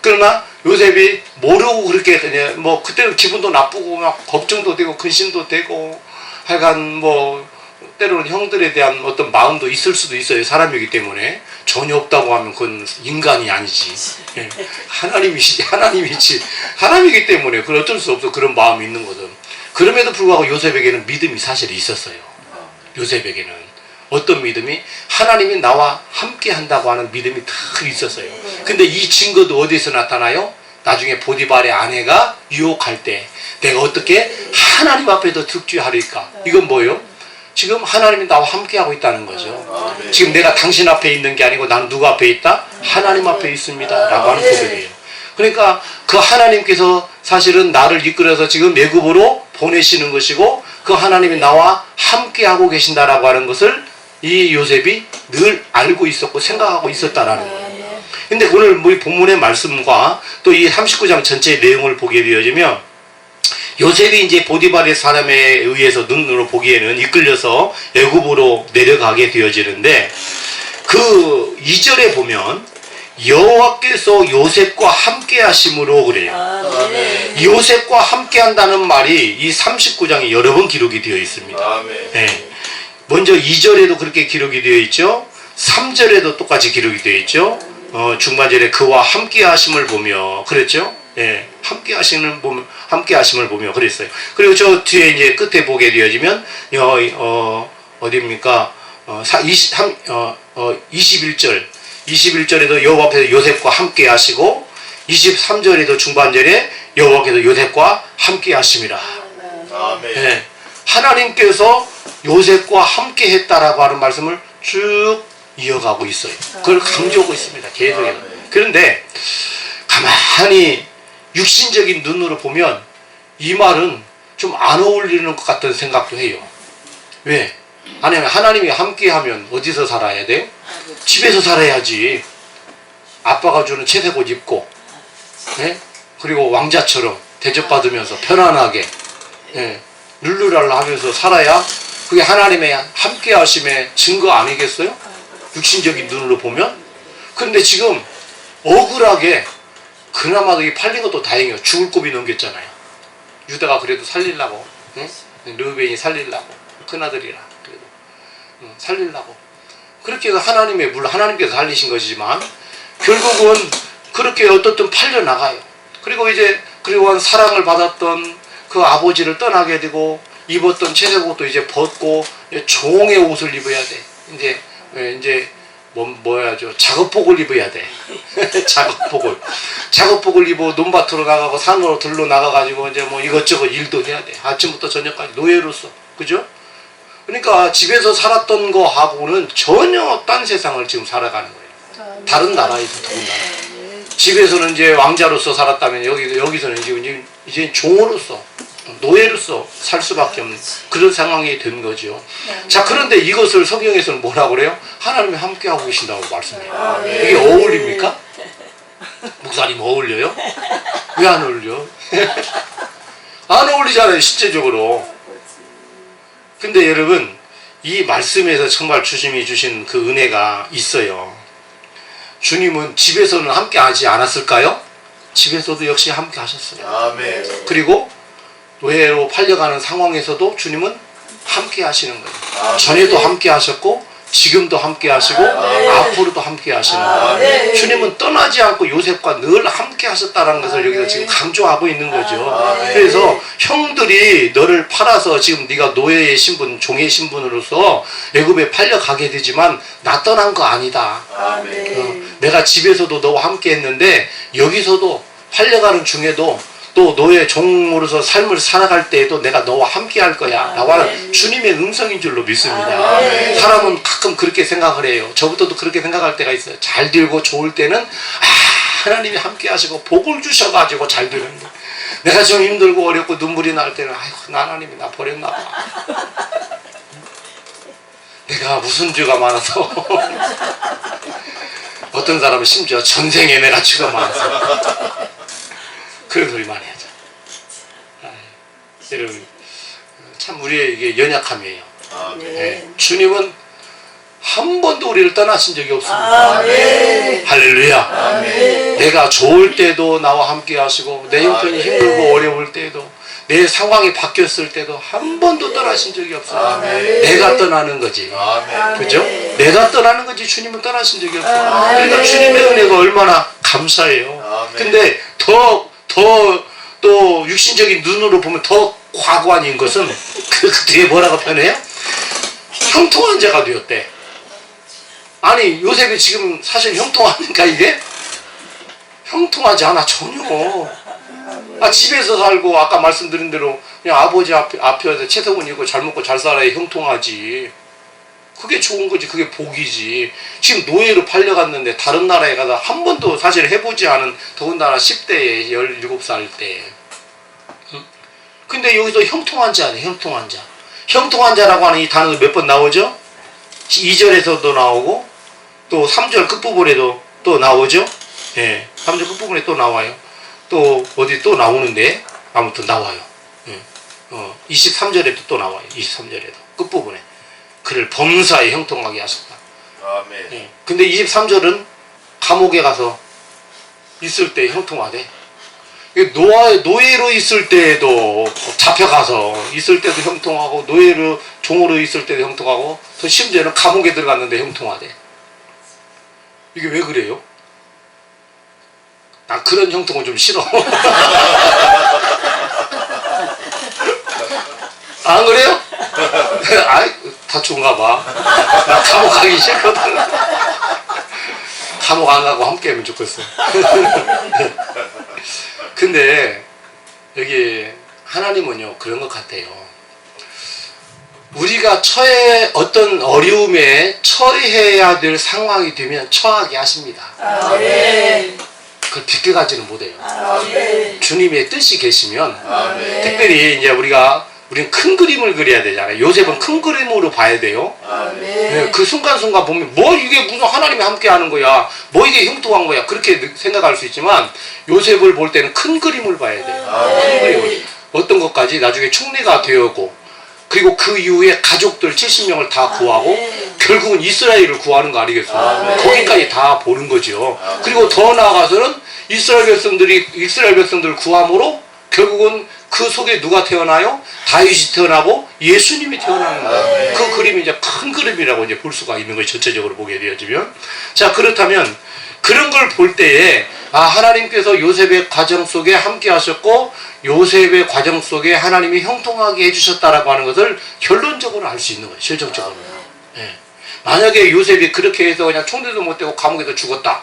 S1: 그러나 요셉이 모르고 그렇게 뭐 그때는 기분도 나쁘고 막 걱정도 되고 근심도 되고 하여간 뭐 때로는 형들에 대한 어떤 마음도 있을 수도 있어요. 사람이기 때문에. 전혀 없다고 하면 그건 인간이 아니지. 하나님이시지. 하나님이기 때문에 그건 어쩔 수 없어. 그런 마음이 있는 거든. 그럼에도 불구하고 요셉에게는 믿음이 사실 있었어요. 요셉에게는 어떤 믿음이? 하나님이 나와 함께 한다고 하는 믿음이 늘 있었어요. 근데 이 증거도 어디서 나타나요? 나중에 보디발의 아내가 유혹할 때 내가 어떻게 하나님 앞에서 득죄하리까? 이건 뭐예요? 지금 하나님이 나와 함께하고 있다는 거죠. 지금 내가 당신 앞에 있는 게 아니고 난 누구 앞에 있다? 하나님 앞에 있습니다 라고 하는 고백이에요. 그러니까 그 하나님께서 사실은 나를 이끌어서 지금 애굽으로 보내시는 것이고 그 하나님이 나와 함께하고 계신다라고 하는 것을 이 요셉이 늘 알고 있었고 생각하고 있었다라는 거예요. 근데 오늘 우리 본문의 말씀과 또 이 39장 전체의 내용을 보게 되어지면 요셉이 이제 보디발의 사람에 의해서 눈으로 보기에는 이끌려서 애굽으로 내려가게 되어지는데
S5: 그 2절에 보면 여호와께서 요셉과 함께 하심으로 그래요.
S4: 아멘.
S5: 요셉과 함께 한다는 말이 이 39장에 여러 번 기록이 되어 있습니다.
S6: 아멘.
S5: 예. 먼저 2절에도 그렇게 기록이 되어 있죠. 3절에도 똑같이 기록이 되어 있죠. 중반절에 그와 함께 하심을 보며 그랬죠. 예. 함께 하심을 보며 그랬어요. 그리고 저 뒤에 이제 끝에 보게 되어지면 어디입니까? 21절에도 여호와께서 요셉과 함께 하시고 23절에도 중반절에 여호와께서 요셉과 함께 하심이라.
S6: 아멘.
S5: 예. 하나님께서 요셉과 함께 했다라고 하는 말씀을 쭉 이어가고 있어요. 그걸 강조하고 있습니다. 계속해서. 그런데 가만히 육신적인 눈으로 보면 이 말은 좀 안 어울리는 것 같은 생각도 해요. 왜? 아니면 하나님이 함께 하면 어디서 살아야 돼요? 집에서 살아야지. 아빠가 주는 채색 옷 입고, 예? 그리고 왕자처럼 대접받으면서 편안하게, 예? 룰루랄라 하면서 살아야 그게 하나님의 함께 하심의 증거 아니겠어요? 육신적인 눈으로 보면. 그런데 지금 억울하게 그나마 이 팔린 것도 다행이에요. 죽을 고비 넘겼잖아요. 유다가 그래도 살리려고, 응? 르우벤이 살리려고, 큰아들이라 그래도 살리려고 그렇게 해서 물론 하나님께서 살리신 것이지만 결국은 그렇게 어떻든 팔려 나가요. 그리고 그리고 사랑을 받았던 그 아버지를 떠나게 되고 입었던 채색옷도 이제 벗고 종의 옷을 입어야 돼. 이제 뭐야죠? 작업복을 입어야 돼. 작업복을 입어 논밭으로 나가고 산으로 들러 나가가지고 이제 뭐 이것저것 일도 해야 돼. 아침부터 저녁까지 노예로서. 그죠? 그러니까 집에서 살았던 거하고는 전혀 딴 세상을 지금 살아가는 거예요. 다른 나라에서 더군다나. 집에서는 이제 왕자로서 살았다면 여기서는 지금 이제 종으로서 노예로서 살 수밖에 없는 그런 상황이 된 거죠. 자, 그런데 이것을 성경에서는 뭐라고 그래요? 하나님이 함께하고 계신다고 말씀해요. 이게 어울립니까? 목사님 어울려요? 왜 안 어울려? 안 어울리잖아요, 실제적으로. 근데 여러분, 이 말씀에서 정말 주님이 주신 그 은혜가 있어요. 주님은 집에서는 함께 하지 않았을까요? 집에서도 역시 함께 하셨어요.
S6: 아멘.
S5: 그리고 노예로 팔려가는 상황에서도 주님은 함께 하시는 거예요. 전에도 함께 하셨고 지금도 함께 하시고 앞으로도 함께 하시는 거예요. 주님은 떠나지 않고 요셉과 늘 함께 하셨다는 것을 여기서 지금 강조하고 있는 거죠. 그래서 형들이 너를 팔아서 지금 네가 노예의 신분, 종의 신분으로서 애굽에 팔려가게 되지만 나 떠난 거 아니다. 내가 집에서도 너와 함께 했는데 여기서도 팔려가는 중에도 또 너의 종으로서 삶을 살아갈 때에도 내가 너와 함께 할 거야 라고 하는 주님의 음성인 줄로 믿습니다. 사람은 가끔 그렇게 생각을 해요. 저부터도 그렇게 생각할 때가 있어요. 잘 되고 좋을 때는 하나님이 함께 하시고 복을 주셔가지고 잘 되는데 내가 좀 힘들고 어렵고 눈물이 날 때는 아이고 하나님이 나 버렸나 봐. 내가 무슨 죄가 많아서 어떤 사람은 심지어 전생에 내가 죄가 많아서 그런 소리 많이 하죠. 여러분, 참 우리의 이게 연약함이에요. 네. 주님은 한 번도 우리를 떠나신 적이 없습니다. 할렐루야.
S4: 아멘.
S5: 내가 좋을 때도 나와 함께 하시고 내 형편이 힘들고 어려울 때도 내 상황이 바뀌었을 때도 한 번도 떠나신 적이 없어요. 내가 떠나는 거지. 그죠? 내가 떠나는 거지 주님은 떠나신 적이 없어요. 그러니까 주님의 은혜가 얼마나 감사해요. 근데 또 육신적인 눈으로 보면 더 과관인 것은 그 뒤에 뭐라고 표현해요? 형통한 자가 되었대. 아니 요셉이 지금 사실 형통합니까 이게? 형통하지 않아 전혀. 집에서 살고 아까 말씀드린 대로 그냥 아버지 앞에서 채석은 입고 잘 먹고 잘 살아야 형통하지. 그게 좋은 거지. 그게 복이지. 지금 노예로 팔려갔는데 다른 나라에 가서 한 번도 사실 해보지 않은 더군다나 10대에 17살 때. 근데 여기서 형통한 자네. 형통한 자. 형통한 자라고 하는 이 단어가 몇 번 나오죠? 2절에서도 나오고 또 3절 끝부분에도 또 나오죠? 예, 3절 끝부분에 또 나와요. 또 어디 또 나오는데 아무튼 나와요. 23절에도 또 나와요. 23절에도 끝부분에 그를 범사에 형통하게 하셨다.
S4: 아멘.
S1: 예. 근데 23절은 감옥에 가서 있을 때 형통하대. 노예로 있을 때도 잡혀가서 있을 때도 형통하고, 노예로 종으로 있을 때도 형통하고, 또 심지어는 감옥에 들어갔는데 형통하대. 이게 왜 그래요? 나 그런 형통은 좀 싫어. 안 그래요? 아이, 다 좋은가 봐. 나 감옥 가기 싫거든. 감옥 안 가고 함께 하면 좋겠어. 근데 여기 하나님은요 그런 것 같아요. 우리가 어떤 어려움에 처해야 될 상황이 되면 처하게 하십니다.
S2: 아멘.
S1: 그걸 비껴가지는 못해요.
S2: 아멘.
S1: 주님의 뜻이 계시면
S4: 아멘.
S1: 특별히 이제 우리는 큰 그림을 그려야 되잖아요. 요셉은 큰 그림으로 봐야 돼요. 네, 그 순간순간 보면 뭐 이게 무슨 하나님이 함께 하는 거야, 뭐 이게 형통한 거야, 그렇게 생각할 수 있지만 요셉을 볼 때는 큰 그림을 봐야 돼요. 큰 그림을. 어떤 것까지 나중에 총리가 되었고, 그리고 그 이후에 가족들 70명을 다 구하고 결국은 이스라엘을 구하는 거 아니겠어요? 거기까지 다 보는 거죠. 그리고 더 나아가서는 이스라엘 백성들을 구함으로 결국은 그 속에 누가 태어나요? 다윗이 태어나고 예수님이 태어나는 거예요. 그 그림이 이제 큰 그림이라고 이제 볼 수가 있는 거예요. 전체적으로 보게 되어지면. 자, 그렇다면 그런 걸 볼 때에 하나님께서 요셉의 과정 속에 함께 하셨고 요셉의 과정 속에 하나님이 형통하게 해주셨다라고 하는 것을 결론적으로 알 수 있는 거예요. 실정적으로. 예. 만약에 요셉이 그렇게 해서 그냥 총대도 못 대고 감옥에서 죽었다.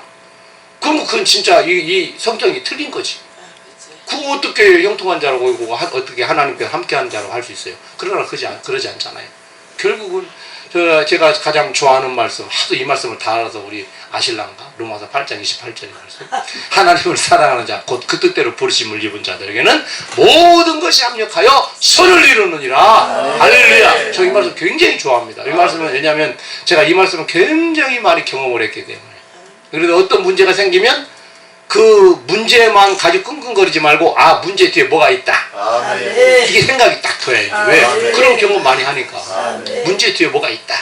S1: 그럼 그건 진짜 이 성경이 틀린 거지. 그거 어떻게 형통한 자라고 어떻게 하나님께서 함께하는 자라고 할 수 있어요? 그러나 그러지 않잖아요. 결국은 제가 가장 좋아하는 말씀, 하도 이 말씀을 다 알아서 우리 아실랑가? 로마서 8장 28절의 말씀. 하나님을 사랑하는 자, 곧 그 뜻대로 부르심을 입은 자들에게는 모든 것이 합력하여 선을 이루느니라. 할렐루야. 저 이 말씀 굉장히 좋아합니다. 이 말씀은 왜냐하면 제가 이 말씀을 굉장히 많이 경험을 했기 때문에. 그래서 어떤 문제가 생기면 그 문제만 가지고 끙끙거리지 말고 문제 뒤에 뭐가 있다.
S4: 아멘.
S1: 이게 생각이 딱 들어야지. 왜? 그런 경험 많이 하니까. 문제 뒤에 뭐가 있다.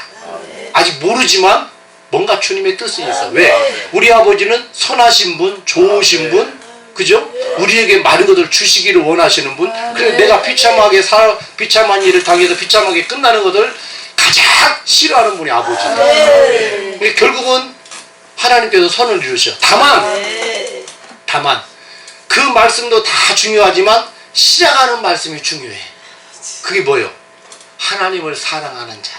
S1: 아직 모르지만 뭔가 주님의 뜻이 있어. 왜? 우리 아버지는 선하신 분, 좋으신 분, 그죠? 우리에게 많은 것을 주시기를 원하시는 분. 그래서 내가 비참한 일을 당해서 비참하게 끝나는 것을 가장 싫어하는 분이 아버지예요. 결국은 하나님께서 선을 이루셔. 다만 그 말씀도 다 중요하지만 시작하는 말씀이 중요해. 그게 뭐예요? 하나님을 사랑하는 자.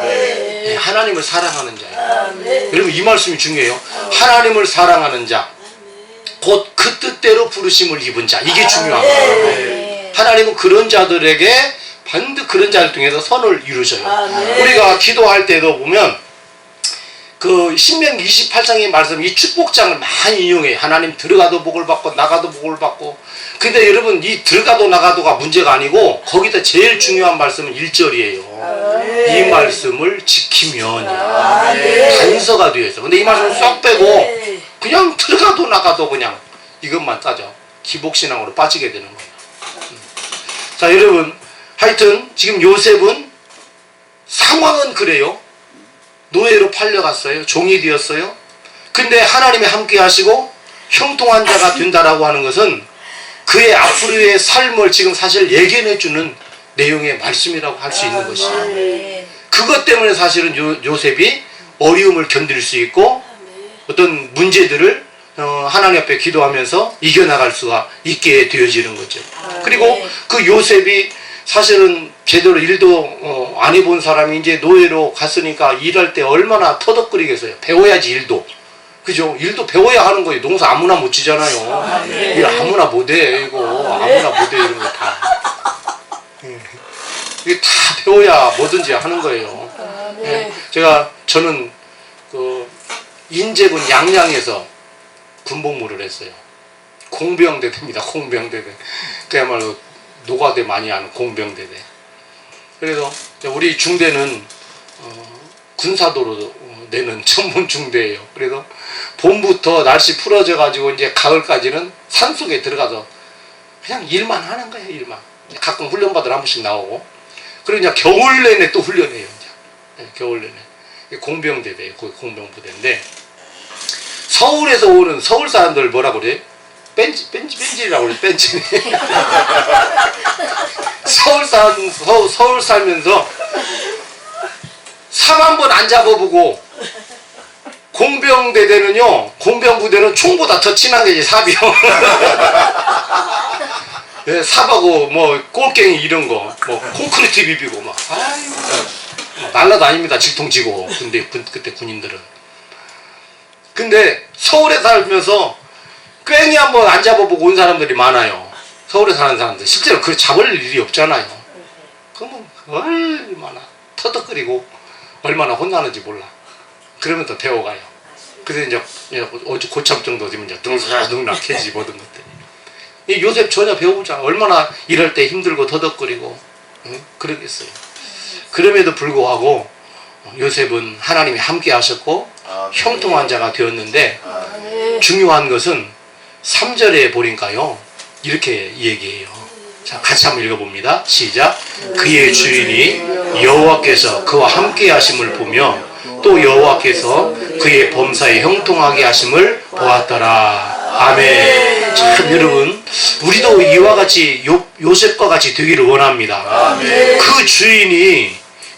S1: 네, 하나님을 사랑하는 자예요. 여러분 이 말씀이 중요해요. 하나님을 사랑하는 자, 곧 그 뜻대로 부르심을 입은 자. 이게 중요한 거예요. 하나님은 그런 자들에게 반드시 그런 자를 통해서 선을 이루셔요. 우리가 기도할 때도 보면 그 신명기 28장의 말씀, 이 축복장을 많이 이용해요. 하나님 들어가도 복을 받고 나가도 복을 받고. 근데 여러분 이 들어가도 나가도가 문제가 아니고 거기다 제일 중요한 말씀은 1절이에요. 이 말씀을 지키면 단서가 되어 있어. 근데 이 말씀을 쏙 빼고 그냥 들어가도 나가도 그냥 이것만 따져. 기복신앙으로 빠지게 되는 거예요. 자, 여러분 하여튼 지금 요셉은 상황은 그래요. 노예로 팔려갔어요. 종이 되었어요. 근데 하나님이 함께 하시고 형통한 자가 된다라고 하는 것은 그의 앞으로의 삶을 지금 사실 예견해주는 내용의 말씀이라고 할 수 있는 것이죠. 그것 때문에 사실은 요셉이 어려움을 견딜 수 있고 어떤 문제들을 하나님 앞에 기도하면서 이겨나갈 수가 있게 되어지는 거죠. 그리고 그 요셉이 사실은 제대로 일도 안 해본 사람이 이제 노예로 갔으니까 일할 때 얼마나 터덕거리겠어요. 배워야지 일도. 그죠? 일도 배워야 하는 거예요. 농사 아무나 못 지잖아요. 일 아무나 못해. 이거 아무나 못해. 이런 거 다. 이게 다 배워야 뭐든지 하는 거예요. 저는 그 인제군 양양에서 군복무를 했어요. 공병대대입니다. 공병대대. 그야말로 노가대 많이 하는 공병대대. 그래서 우리 중대는 군사도로 내는 전문 중대예요. 그래서 봄부터 날씨 풀어져 가지고 이제 가을까지는 산속에 들어가서 그냥 일만 하는 거예요. 일만. 가끔 훈련받으러 한 번씩 나오고. 그리고 이제 겨울 내내 또 훈련해요. 이제. 겨울 내내. 공병대대예요. 거기 공병부대인데 서울에서 오는 서울 사람들 뭐라 그래? 뺀질이라고 그래. 뺀질. 서울 살면서 3만 번 안 잡아보고 공병대대는요, 공병부대는 총보다 더 친하게 사비요. 네, 삽하고 뭐 꼴갱이 이런 거, 뭐 콘크리트 비비고 막, 아이고, 날라다닙니다. 질통지고. 근데 그때 군인들은. 근데 서울에 살면서 꽹이 한번 안 잡아보고 온 사람들이 많아요. 서울에 사는 사람들. 실제로 그 잡을 일이 없잖아요. 그러면 얼마나 터덕거리고 얼마나 혼나는지 몰라. 그러면 또 배워가요. 그래서 이제 고참 정도 되면 이제 능락해지 모든 것들이. 이 요셉 전혀 배워보자. 얼마나 일할 때 힘들고 터덕거리고, 응? 그러겠어요. 그럼에도 불구하고 요셉은 하나님이 함께 하셨고 형통한 자가 되었는데, 중요한 것은 3절에 보니까요 이렇게 얘기해요. 자, 같이 한번 읽어봅니다. 시작. 그의 주인이 여호와께서 그와 함께 하심을 보며 또 여호와께서 그의 범사에 형통하게 하심을 보았더라. 아멘. 참 여러분, 우리도 이와 같이 요셉과 같이 되기를 원합니다.
S4: 아멘.
S1: 그 주인이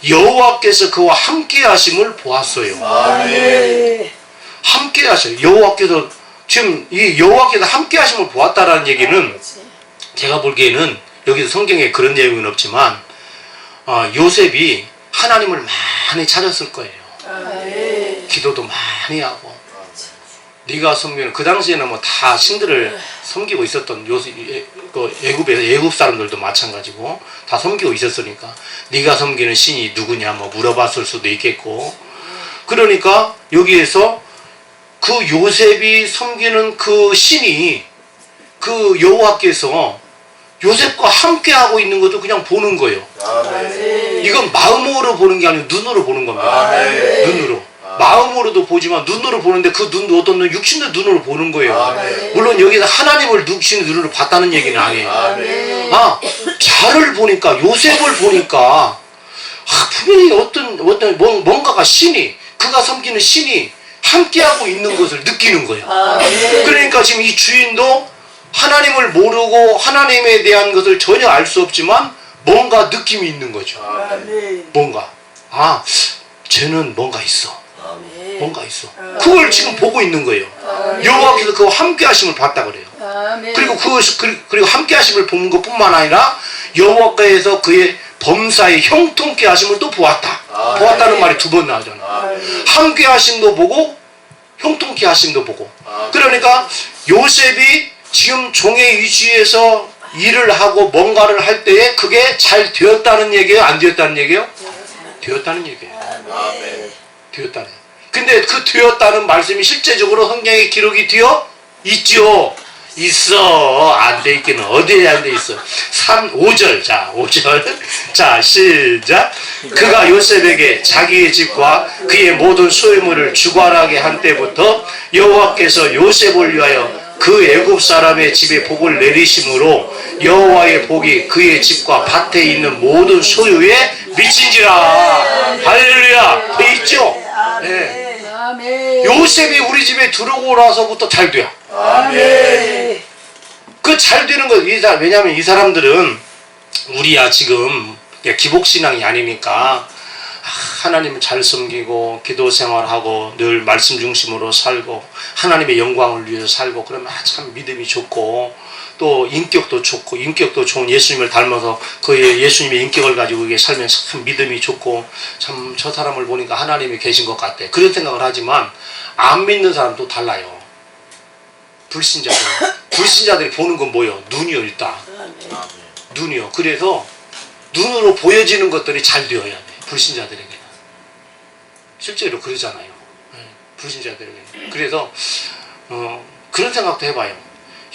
S1: 여호와께서 그와 함께 하심을 보았어요.
S4: 아멘.
S1: 함께 하셔요. 여호와께서 지금 이 여호와께서 함께 하심을 보았다라는 얘기는 제가 보기에는 여기서 성경에 그런 내용은 없지만 요셉이 하나님을 많이 찾았을 거예요. 기도도 많이 하고, 네가 섬기는, 그 당시에는 뭐 다 신들을 섬기고 있었던 애굽 사람들도 마찬가지고 다 섬기고 있었으니까 네가 섬기는 신이 누구냐 뭐 물어봤을 수도 있겠고, 그러니까 여기에서 그 요셉이 섬기는 그 신이, 그 여호와께서 요셉과 함께 하고 있는 것도 그냥 보는 거예요.
S4: 아멘.
S1: 이건 마음으로 보는 게 아니고 눈으로 보는 겁니다.
S4: 아멘.
S1: 눈으로. 마음으로도 보지만 눈으로 보는데 그 눈도 어떤 눈, 육신의 눈으로 보는 거예요.
S4: 아멘.
S1: 물론 여기서 하나님을 육신의 눈으로 봤다는 얘기는 아니에요.
S4: 아멘.
S1: 자를 보니까, 요셉을 보니까 분명히 어떤 뭔가가 신이, 그가 섬기는 신이 함께하고 있는 것을 느끼는 거예요.
S4: 아멘.
S1: 그러니까 지금 이 주인도 하나님을 모르고 하나님에 대한 것을 전혀 알 수 없지만 뭔가 느낌이 있는 거죠.
S4: 아멘.
S1: 뭔가, 쟤는 뭔가 있어.
S4: 아멘.
S1: 뭔가 있어. 그걸 지금 보고 있는 거예요. 여호와께서 그와 함께 하심을 봤다 그래요.
S4: 아멘.
S1: 그리고 함께 하심을 본 것뿐만 아니라 여호와께서 그의 범사에 형통케 하심을 또 보았다. 보았다는 말이 2번 나오잖아요. 함께 하심도 보고 형통케 하심도 보고. 그러니까 요셉이 지금 종의 위치에서 일을 하고 뭔가를 할 때에 그게 잘 되었다는 얘기예요? 안 되었다는 얘기예요? 되었다는 얘기예요. 되었다는. 근데 그 되었다는 말씀이 실제적으로 성경에 기록이 되어 있죠. 있어. 안 돼 있기는 어디에 안 돼 있어. 5절. 자, 5절. 자, 시작. 그가 요셉에게 자기의 집과 그의 모든 소유물을 주관하게 한 때부터 여호와께서 요셉을 위하여 그 애굽 사람의 집에 복을 내리심으로 여호와의 복이 그의 집과 밭에 있는 모든 소유에 미친지라. 할렐루야. 돼 있죠? 네.
S4: 아멘.
S1: 요셉이 우리 집에 들어오고 나서부터 잘 돼요.
S4: 아멘.
S1: 그 잘 되는 거, 왜냐면 이 사람들은 우리야 지금 기복신앙이 아니니까 하나님을 잘 섬기고 기도 생활하고 늘 말씀 중심으로 살고 하나님의 영광을 위해서 살고 그러면 참 믿음이 좋고 또 인격도 좋고, 인격도 좋은 예수님을 닮아서 그 예수님의 인격을 가지고 이게 살면 참 믿음이 좋고 참 저 사람을 보니까 하나님이 계신 것 같아. 그런 생각을 하지만 안 믿는 사람도 달라요. 불신자들이 보는 건 뭐예요? 눈이요. 일단 눈이요. 그래서 눈으로 보여지는 것들이 잘 되어야 돼. 불신자들에게는 실제로 그러잖아요. 불신자들에게는. 그래서 그런 생각도 해봐요.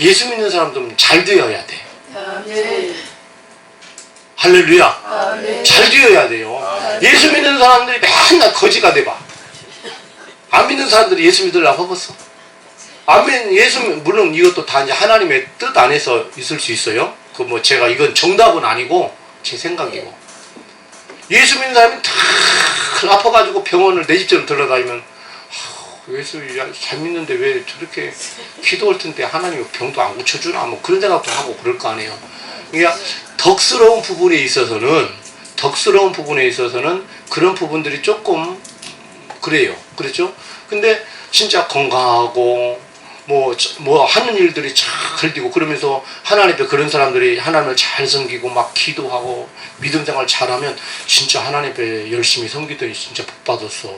S1: 예수 믿는 사람들은 잘 되어야 돼.
S4: 아멘.
S1: 할렐루야.
S4: 아멘.
S1: 잘 되어야 돼요. 예수 믿는 사람들이 맨날 거지가 돼봐. 안 믿는 사람들이 예수 믿으려고 하겠어? 물론 이것도 다 이제 하나님의 뜻 안에서 있을 수 있어요. 제가 이건 정답은 아니고 제 생각이고. 예수 믿는 사람이 다 아파가지고 병원을 내 집처럼 들러다니면 예수 잘 믿는데 왜 저렇게 기도할 텐데 하나님 병도 안 고쳐주나 뭐 그런 생각도 하고 그럴 거 아니에요. 그러니까 덕스러운 부분에 있어서는 그런 부분들이 조금 그래요. 그렇죠? 근데 진짜 건강하고 뭐 하는 일들이 잘 되고 그러면서 하나님 앞에 그런 사람들이 하나님을 잘 섬기고 막 기도하고 믿음 생활 잘하면 진짜 하나님 앞에 열심히 섬기더니 진짜 복 받았어.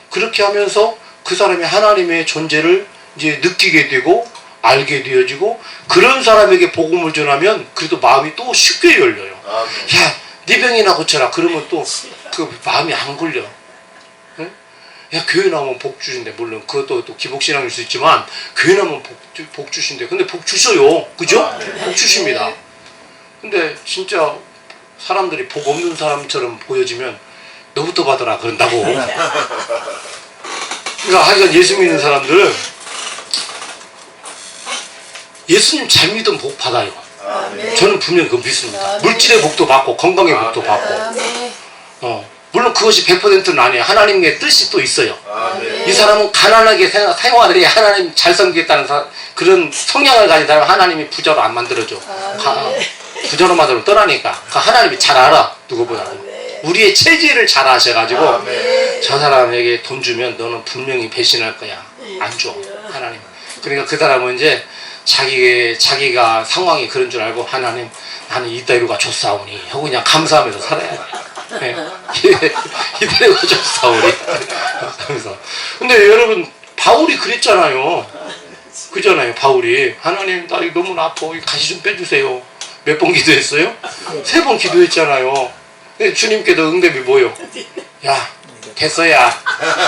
S1: 그렇게 하면서 그 사람이 하나님의 존재를 이제 느끼게 되고 알게 되어지고 그런 사람에게 복음을 전하면 그래도 마음이 또 쉽게 열려요. 야, 네 병이나 고쳐라. 그러면 또 그 마음이 안 걸려. 응? 야, 교회 나오면 복 주신대. 물론 그것도 또 기복신앙일 수 있지만 교회 나오면 복 주신대. 근데 복 주셔요. 그죠? 복 주십니다. 근데 진짜 사람들이 복 없는 사람처럼 보여지면 너부터 받아라 그런다고. 그러니까 하여간 예수 믿는 사람들은 예수님 잘 믿으면 복 받아요. 저는 분명히 그거 믿습니다. 물질의 복도 받고 건강의 복도 받고 물론 그것이 100%는 아니에요. 하나님의 뜻이 또 있어요. 이 사람은 가난하게 생활을 해야 하나님 잘 섬기겠다는 그런 성향을 가진 사람은 하나님이 부자로 안 만들어줘. 부자로 만들면 떠나니까 하나님이 잘 알아. 누구보다 우리의 체질을 잘 아셔가지고 저 사람에게 돈 주면 너는 분명히 배신할 거야. 안 줘. 하나님. 그러니까 그 사람은 이제 자기가 상황이 그런 줄 알고 하나님 나는 이따위로가 좋사오니 하고 그냥 감사하면서 살아야 돼. 네. 이따위로가 좋사오니 하면서. 근데 여러분 바울이 그랬잖아요. 그잖아요. 바울이 하나님 나 이거 너무 아파 가시 좀 빼주세요. 몇 번 기도했어요? 3번 기도했잖아요. 근데 주님께도 응답이 뭐요? 야 됐어야.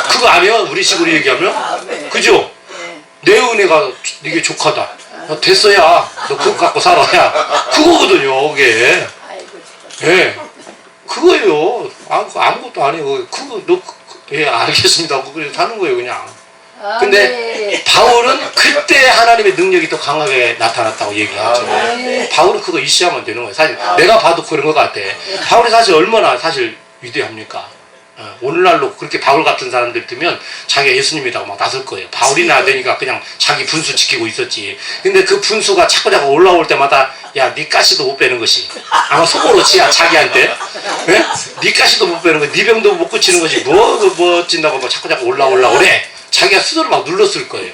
S1: 그거 아니면 우리 식으로 얘기하면 그죠? 내 은혜가 이게 족하다. 야, 됐어야. 너 그거 갖고 살아야. 그거거든요. 그게. 예. 그거예요. 아무것도 아니에요. 그거 예 알겠습니다. 그래 사는 거예요 그냥. 근데 바울은 그때 하나님의 능력이 더 강하게 나타났다고 얘기하죠. 바울은 그거 이시하면 되는 거예요. 사실 내가 봐도 그런 것 같아. 바울이 사실 얼마나 사실 위대합니까? 오늘날로 그렇게 바울 같은 사람들 들면 자기가 예수님이라고 막 나설 거예요. 바울이나 되니까 그냥 자기 분수 지키고 있었지. 근데 그 분수가 자꾸 올라올 때마다 야, 니 가시도 못 빼는 것이 아마 속으로 지야 자기한테. 네? 니 가시도 못 빼는 거, 니 병도 못 고치는 것이 뭐 찐다고 뭐 자꾸 올라올라 그래. 자기가 스스로 막 눌렀을 거예요.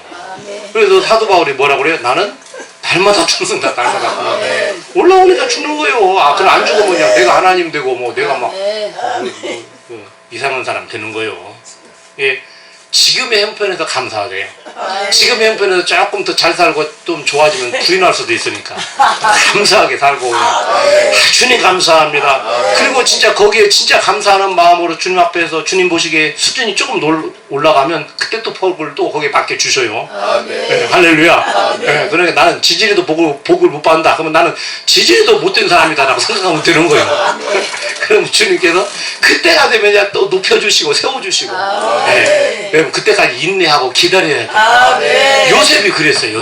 S1: 그래서 사도 바울이 뭐라고 그래요? 나는 날마다 죽는다, 날마다. 올라오니까 죽는 거예요. 아, 그럼 안 죽으면 그냥 내가 하나님 되고 뭐 내가 막 이상한 사람 되는 거예요. 예, 지금의 형편에서 감사하세요. 지금의 형편에서 조금 더 잘 살고 좀 좋아지면 부인할 수도 있으니까 감사하게 살고 주님 감사합니다. 그리고 진짜 거기에 진짜 감사하는 마음으로 주님 앞에서 주님 보시기에 수준이 조금 올라가면 그때 또 복을 또 거기에 받게 주셔요. 네, 할렐루야. 네, 그러니까 나는 지지리도 복을 못 받는다. 그러면 나는 지지리도 못된 사람이다라고 생각하면 되는 거예요. 그럼 주님께서 그때가 되면 이제 또 높여주시고 세워주시고 네, 그때까지 인내하고 기다려야 돼. 요셉이 그랬어요.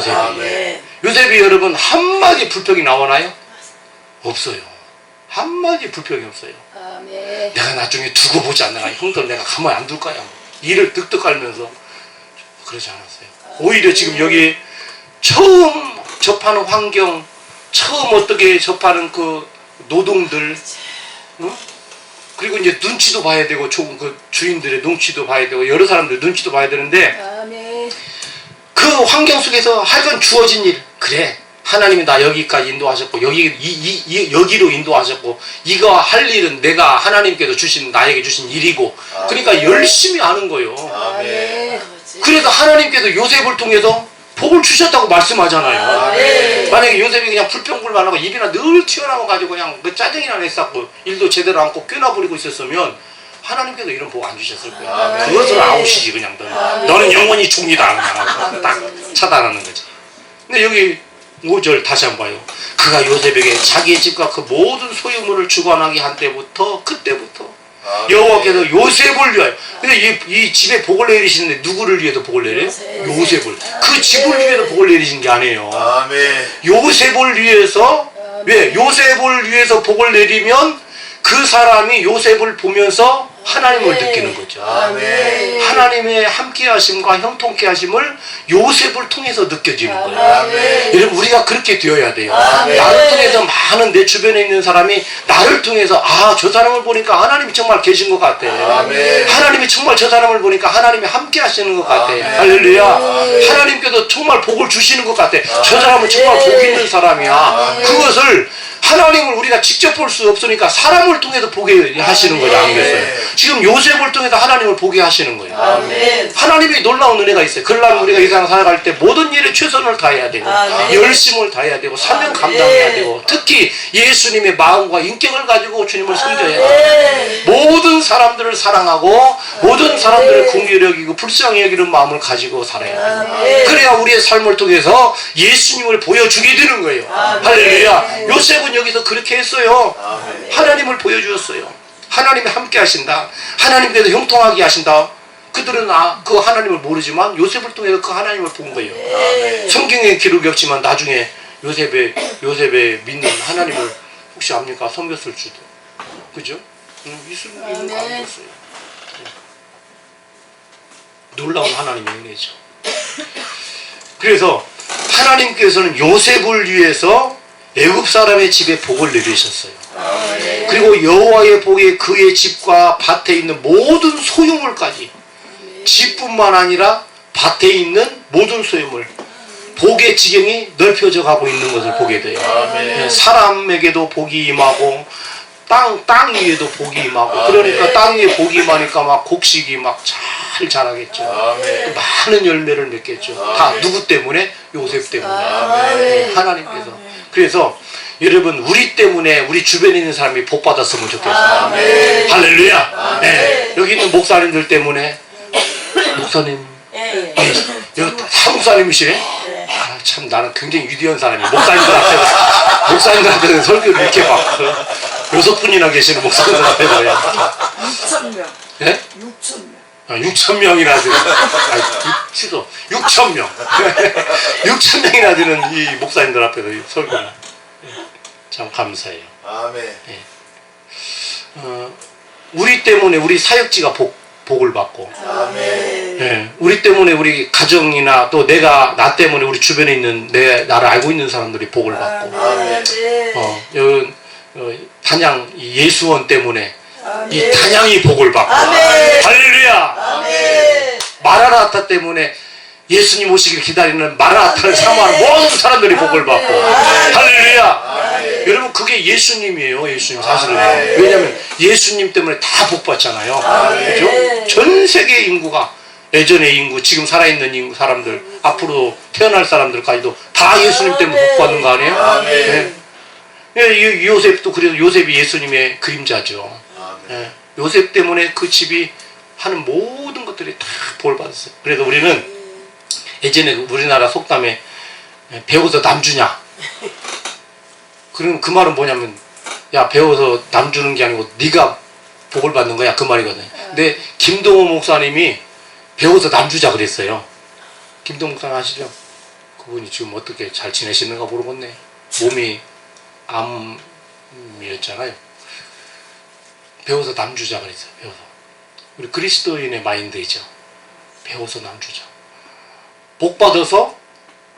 S1: 요셉이 여러분 한마디 불평이 나오나요? 없어요. 한마디 불평이 없어요. 내가 나중에 두고 보지 않나. 형들 내가 가만히 안 둘 거야. 이를 득득 깔면서 그러지 않았어요. 오히려 지금 여기 처음 접하는 환경, 처음 어떻게 접하는 그 노동들, 응? 그리고 이제 눈치도 봐야 되고 그 주인들의 눈치도 봐야 되고 여러 사람들 눈치도 봐야 되는데 그 환경 속에서 하여간 주어진 일 그래 하나님이 나 여기까지 인도하셨고 여기로 인도하셨고 이거 할 일은 내가 하나님께서 나에게 주신 일이고 그러니까 열심히 하는 거예요. 그래서 하나님께서 요셉을 통해서 복을 주셨다고 말씀하잖아요. 만약에 요셉이 그냥 불평불만 하고 입이나 늘 튀어나와 가지고 그냥 뭐 짜증이나 냈었고 일도 제대로 않고 꿰나버리고 있었으면 하나님께서 이런 복 안 주셨을 거야. 그것을 아웃이지 그냥 너는 영원히 죽니다 그냥 딱 차단하는 거지. 근데 여기 5절 다시 한번 봐요. 그가 요셉에게 자기의 집과 그 모든 소유물을 주관하게 한 때부터 그때부터 여호와께서 요셉을 위하여. 근데 이 집에 복을 내리시는데 누구를 위해서 복을 내려요? 요셉을. 그 집을 위해서 복을 내리신 게 아니에요. 요셉을 위해서. 왜? 요셉을 위해서 복을 내리면
S5: 그 사람이 요셉을 보면서 하나님을 느끼는 거죠.
S4: 아멘.
S5: 하나님의 함께하심과 형통케 하심을 요셉을 통해서 느껴지는 거예요.
S4: 아멘.
S5: 여러분 우리가 그렇게 되어야 돼요.
S4: 아멘.
S5: 나를 통해서 많은 내 주변에 있는 사람이 나를 통해서 아, 저 사람을 보니까 하나님이 정말 계신 것 같아.
S1: 아멘.
S5: 하나님이 정말 저 사람을 보니까 하나님이 함께 하시는 것 같아. 할렐루야. 하나님께서 정말 복을 주시는 것 같아. 저 사람은 정말 복 있는 사람이야. 그것을 하나님을 우리가 직접 볼 수 없으니까 사람을 통해서 보게 하시는 거죠. 아니겠어요? 지금 요셉을 통해서 하나님을 보게 하시는 거예요.
S4: 아멘.
S5: 하나님이 놀라운 은혜가 있어요. 그러려면 우리가 이 세상 살아갈 때 모든 일에 최선을 다해야 되고
S4: 아멘.
S5: 열심을 다해야 되고 사명 감당해야 되고 특히 예수님의 마음과 인격을 가지고 주님을 섬겨야 돼요. 모든 사람들을 사랑하고 모든 사람들을 긍휼히 여기고 불쌍히 여기는 마음을 가지고 살아야 돼요. 그래야 우리의 삶을 통해서 예수님을 보여주게 되는 거예요. 할렐루야. 요셉은 여기서 그렇게 했어요. 하나님을 보여주었어요. 하나님이 함께 하신다. 하나님께서 형통하게 하신다. 그들은 그 하나님을 모르지만 요셉을 통해서 그 하나님을 본 거예요. 성경에 기록이 없지만 나중에 요셉의 믿는 하나님을 혹시 압니까? 섬겼을 수도. 그죠? 있는 거 아니었어요. 놀라운 하나님의 은혜죠. 그래서 하나님께서는 요셉을 위해서 애굽 사람의 집에 복을 내리셨어요. 그리고 여호와의 복에 그의 집과 밭에 있는 모든 소유물까지 집뿐만 아니라 밭에 있는 모든 소유물 복의 지경이 넓혀져 가고 있는 것을 보게 돼요. 사람에게도 복이 임하고 땅 위에도 복이 임하고 그러니까 땅 위에 복이 임하니까 막 곡식이 막 잘 자라겠죠. 많은 열매를 맺겠죠. 다 누구 때문에? 요셉 때문에. 하나님께서. 그래서 여러분 우리 때문에 우리 주변에 있는 사람이 복 받았으면 좋겠어요. 할렐루야. 네. 여기 있는 목사님들 때문에 목사님 여기 다 목사님이시네. 아, 참 나는 굉장히 위대한 사람이에요. 목사님들한테는 설교를 이렇게 막 6분이나 계시는 목사님들한테 뭐야.
S4: 6,000명.
S5: 예?
S4: 6,000명.
S5: 6,000명이나 되는, 취소, 6,000명. 6,000명이나 되는 이 목사님들 앞에서 설교를. 참 감사해요.
S1: 아멘.
S5: 우리 때문에 우리 사역지가 복을 받고, 예, 우리 때문에 우리 가정이나 또 나 때문에 우리 주변에 있는 나를 알고 있는 사람들이 복을 받고, 단양 이 예수원 때문에 이 단양이 복을 받고, 할렐루야. 마라나타 때문에 예수님 오시길 기다리는 마라나타를 사모하는 모든 사람들이 복을 받고, 할렐루야. 여러분 그게 예수님이에요. 예수님 사실은. 왜냐하면 예수님 때문에 다 복 받잖아요. 그죠? 전 세계 인구가 예전의 인구, 지금 살아있는 인구 사람들, 앞으로 태어날 사람들까지도 다 예수님 때문에 복 받는 거 아니에요? 네. 예, 요셉도 그래서 요셉이 예수님의 그림자죠. 예, 요셉 때문에 그 집이 하는 모든 것들이 다 복을 받았어요. 그래서 우리는 예전에 우리나라 속담에 배워서 남 주냐. 그럼 그 말은 뭐냐면 야 배워서 남 주는 게 아니고 네가 복을 받는 거야 그 말이거든요. 근데 김동호 목사님이 배워서 남 주자 그랬어요. 김동호 목사님 아시죠? 그분이 지금 어떻게 잘 지내시는가 모르겠네. 몸이 암이었잖아요. 배워서 남 주자 그랬어요. 배워서. 우리 그리스도인의 마인드이죠. 배워서 남 주자. 복 받아서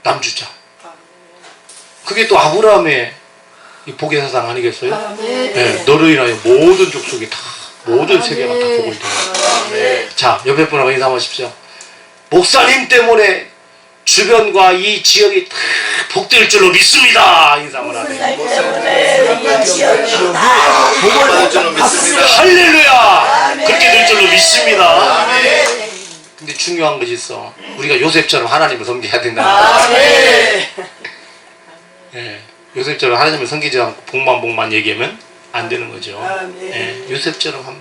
S5: 남 주자. 그게 또 아브라함의 이 복의 사상 아니겠어요? 네, 너로 인하여 모든 족속이 다 모든 세계가 다 복을 줘요. 자, 옆에 분하고 인사 한번 하십시오. 목사님 때문에 주변과 이 지역이 다 복될 줄로 믿습니다. 인사 한번 하세요.
S1: 복을 받을 줄로 믿습니다.
S5: 할렐루야. 그렇게 될 줄로 믿습니다. 근데 중요한 것이 있어. 우리가 요셉처럼 하나님을 섬겨야 된다. 예, 요셉처럼 하나님을 섬기지 않고 복만 얘기하면 안 되는 거죠. 예, 요셉처럼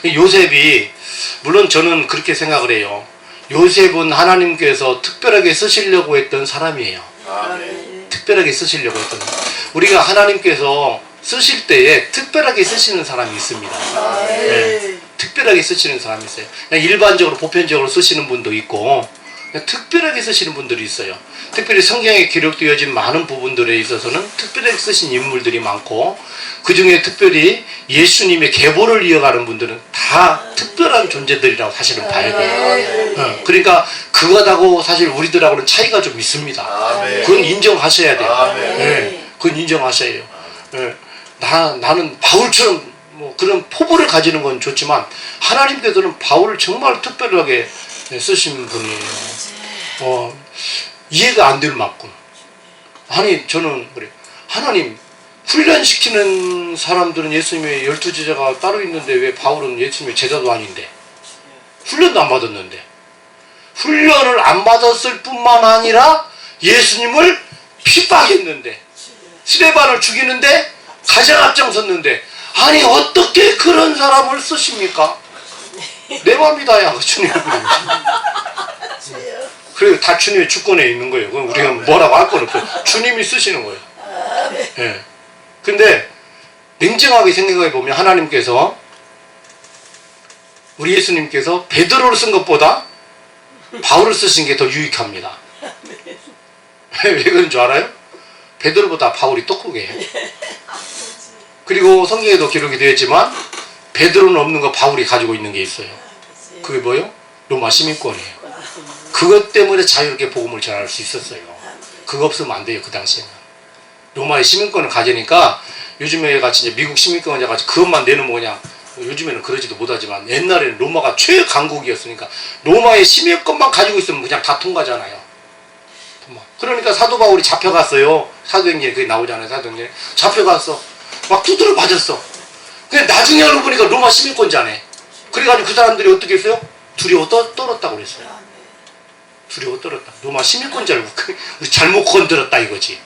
S5: 요셉이 물론 저는 그렇게 생각을 해요. 요셉은 하나님께서 특별하게 쓰시려고 했던 사람이에요. 특별하게 쓰시려고 했던 우리가 하나님께서 쓰실 때에 특별하게 쓰시는 사람이 있습니다. 예, 특별하게 쓰시는 사람이 있어요. 그냥 일반적으로 보편적으로 쓰시는 분도 있고
S1: 그냥 특별하게 쓰시는 분들이 있어요. 특별히 성경에 기록되어진 많은 부분들에 있어서는 특별하게 쓰신 인물들이 많고, 그 중에 특별히 예수님의 계보를 이어가는 분들은 다 특별한 존재들이라고 사실은 봐야 돼요. 그러니까 그거하고 사실 우리들하고는 차이가 좀 있습니다. 그건 인정하셔야 돼요. 네, 그건 인정하셔야 해요. 네, 나는 바울처럼 뭐 그런 포부를 가지는 건 좋지만 하나님께서는 바울을 정말 특별하게 쓰신 분이에요. 이해가 안 될 만큼. 아니 저는 그래, 하나님 훈련시키는 사람들은 예수님의 12제자가 따로 있는데 왜 바울은 예수님의 제자도 아닌데, 훈련도 안 받았는데, 훈련을 안 받았을 뿐만 아니라 예수님을 핍박했는데, 스데반을 죽이는데 가장 앞장섰는데, 아니 어떻게 그런 사람을 쓰십니까? 내 맘이다 야 주님. 그리고 다 주님의 주권에 있는 거예요. 그럼 우리가 뭐라고 할 건 없어요. 주님이 쓰시는 거예요. 예. 근데 냉정하게 생각해 보면 하나님께서, 우리 예수님께서 베드로를 쓴 것보다 바울을 쓰신 게 더 유익합니다. 왜 그런 줄 알아요? 베드로보다 바울이 똑똑해요. 그리고 성경에도 기록이 되어 있지만 베드로는 없는 거 바울이 가지고 있는 게 있어요. 그게 뭐예요? 로마 시민권이에요. 그것 때문에 자유롭게 복음을 전할 수 있었어요. 그거 없으면 안 돼요. 그 당시에는 로마의 시민권을 가지니까, 요즘에 같이 이제 미국 시민권자 같이 그것만 내놓으면 그냥, 요즘에는 그러지도 못하지만 옛날에는 로마가 최강국이었으니까 로마의 시민권만 가지고 있으면 그냥 다 통과잖아요. 그러니까 사도 바울이 잡혀갔어요. 사도행전에 그게 나오잖아요. 사도행전에 잡혀갔어. 막 두드려 맞았어. 근데 나중에 알고 보니까 로마 시민권자네. 그래가지고 그 사람들이 어떻게 했어요? 두려워 떨었다고 그랬어요. 두려워 떨었다. 로마 시민권자를 우리 잘못 건드렸다 이거지.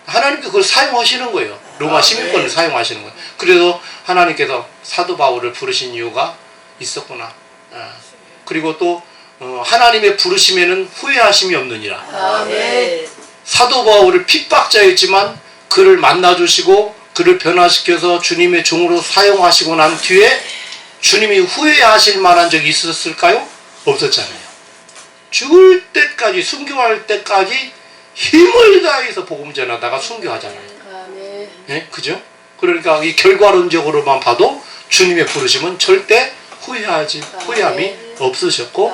S1: 하나님께서 그걸 사용하시는 거예요. 로마 시민권을 사용하시는 거예요. 그래서 하나님께서 사도 바울을 부르신 이유가 있었구나. 그리고 또 하나님의 부르심에는 후회하심이 없느니라.
S4: 아멘.
S1: 사도 바울을 핍박자였지만 그를 만나주시고 그를 변화시켜서 주님의 종으로 사용하시고 난 뒤에 주님이 후회하실 만한 적이 있었을까요? 없었잖아요. 죽을 때까지, 순교할 때까지 힘을 다해서 복음 전하다가 순교하잖아요.
S4: 아멘.
S1: 네? 그죠? 그러니까 이 결과론적으로만 봐도 주님의 부르심은 절대 후회함이 없으셨고,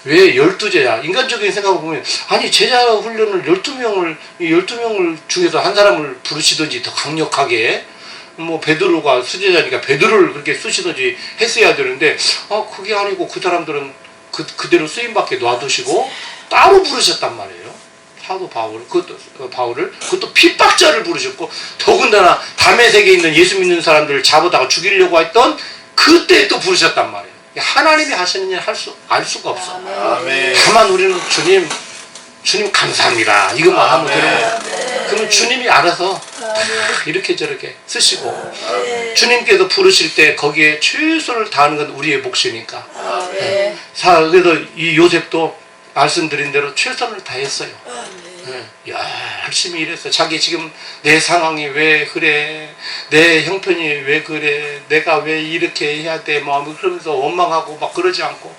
S1: 왜 12제자? 인간적인 생각을 보면, 아니, 제자 훈련을 12명을 중에서 한 사람을 부르시든지 더 강력하게, 뭐, 베드로가 수제자니까 베드로를 그렇게 쓰시든지 했어야 되는데, 그게 아니고 그 사람들은 그대로 쓰임받게 놔두시고, 따로 부르셨단 말이에요. 사도 그것도 핍박자를 부르셨고, 더군다나 다메섹에 있는 예수 믿는 사람들을 잡아다가 죽이려고 했던 그때 또 부르셨단 말이에요. 하나님이 하시는 일 알 수가 없어.
S4: 아멘.
S1: 다만 우리는 주님 감사합니다. 이것만 하면 되는 거예요. 그러면 주님이 알아서 이렇게 저렇게 쓰시고, 주님께서 부르실 때 거기에 최선을 다하는 건 우리의 몫이니까. 그래서 이 요셉도 말씀드린 대로 최선을 다했어요. 열심히 일했어. 자기 지금 내 상황이 왜 그래, 내 형편이 왜 그래, 내가 왜 이렇게 해야 돼, 뭐 그러면서 원망하고 막 그러지 않고,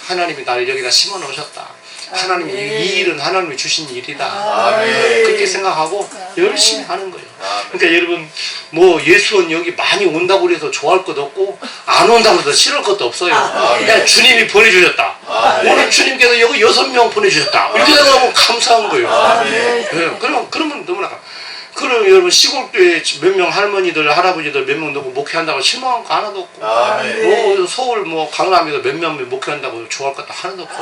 S1: 하나님이 나를 여기다 심어 놓으셨다. 하나님이 이 일은 하나님이 주신 일이다. 그렇게 생각하고 열심히 하는 거예요. 그러니까 여러분, 뭐 예수원 여기 많이 온다고 해서 좋아할 것도 없고 안 온다고 해서 싫을 것도 없어요. 그냥 주님이 보내주셨다. 오늘 주님께서 여기 6명 보내주셨다. 이렇게 생각하면 감사한 거예요. 네, 그러면 너무나 그럼 여러분 시골교회 몇 명 할머니들 할아버지들 몇 명 놓고 목회한다고 실망한 거 하나도 없고, 뭐 서울 뭐 강남에서 몇 명 목회한다고 좋아할 것도 하나도 없어.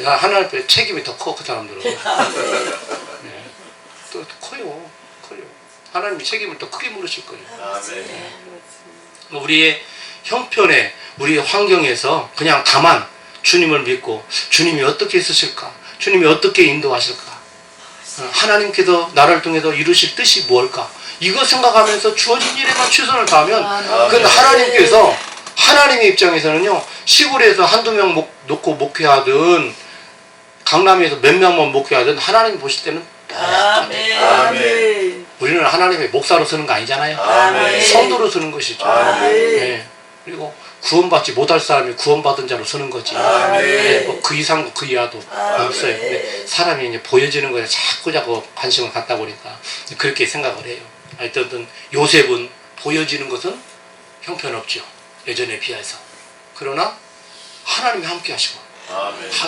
S1: 하나님 앞에 책임이 더 커 그 사람들은. 네. 또 커요. 하나님이 책임을 더 크게 물으실 거예요. 우리의 형편에, 우리의 환경에서 그냥 다만 주님을 믿고 주님이 어떻게 쓰실까, 주님이 어떻게 인도하실까, 하나님께서 나를 통해서 이루실 뜻이 무엇일까, 이거 생각하면서 주어진 일에만 최선을 다하면, 그건 하나님께서, 하나님의 입장에서는요, 시골에서 한두 명 놓고 목회하든 강남에서 몇 명만 목회하든 하나님 보실 때는
S4: 아멘.
S1: 우리는 하나님의 목사로 쓰는 거 아니잖아요. 성도로 쓰는 것이죠. 네. 그리고
S5: 구원받지 못할 사람이 구원받은 자로 서는 거지. 네, 뭐그 이상도 그 이하도 없어요. 근데 사람이 이제 보여지는 거에 자꾸 관심을 갖다 보니까 그렇게 생각을 해요. 하여튼 요셉은 보여지는 것은 형편없죠. 예전에 비해서. 그러나 하나님이 함께 하시고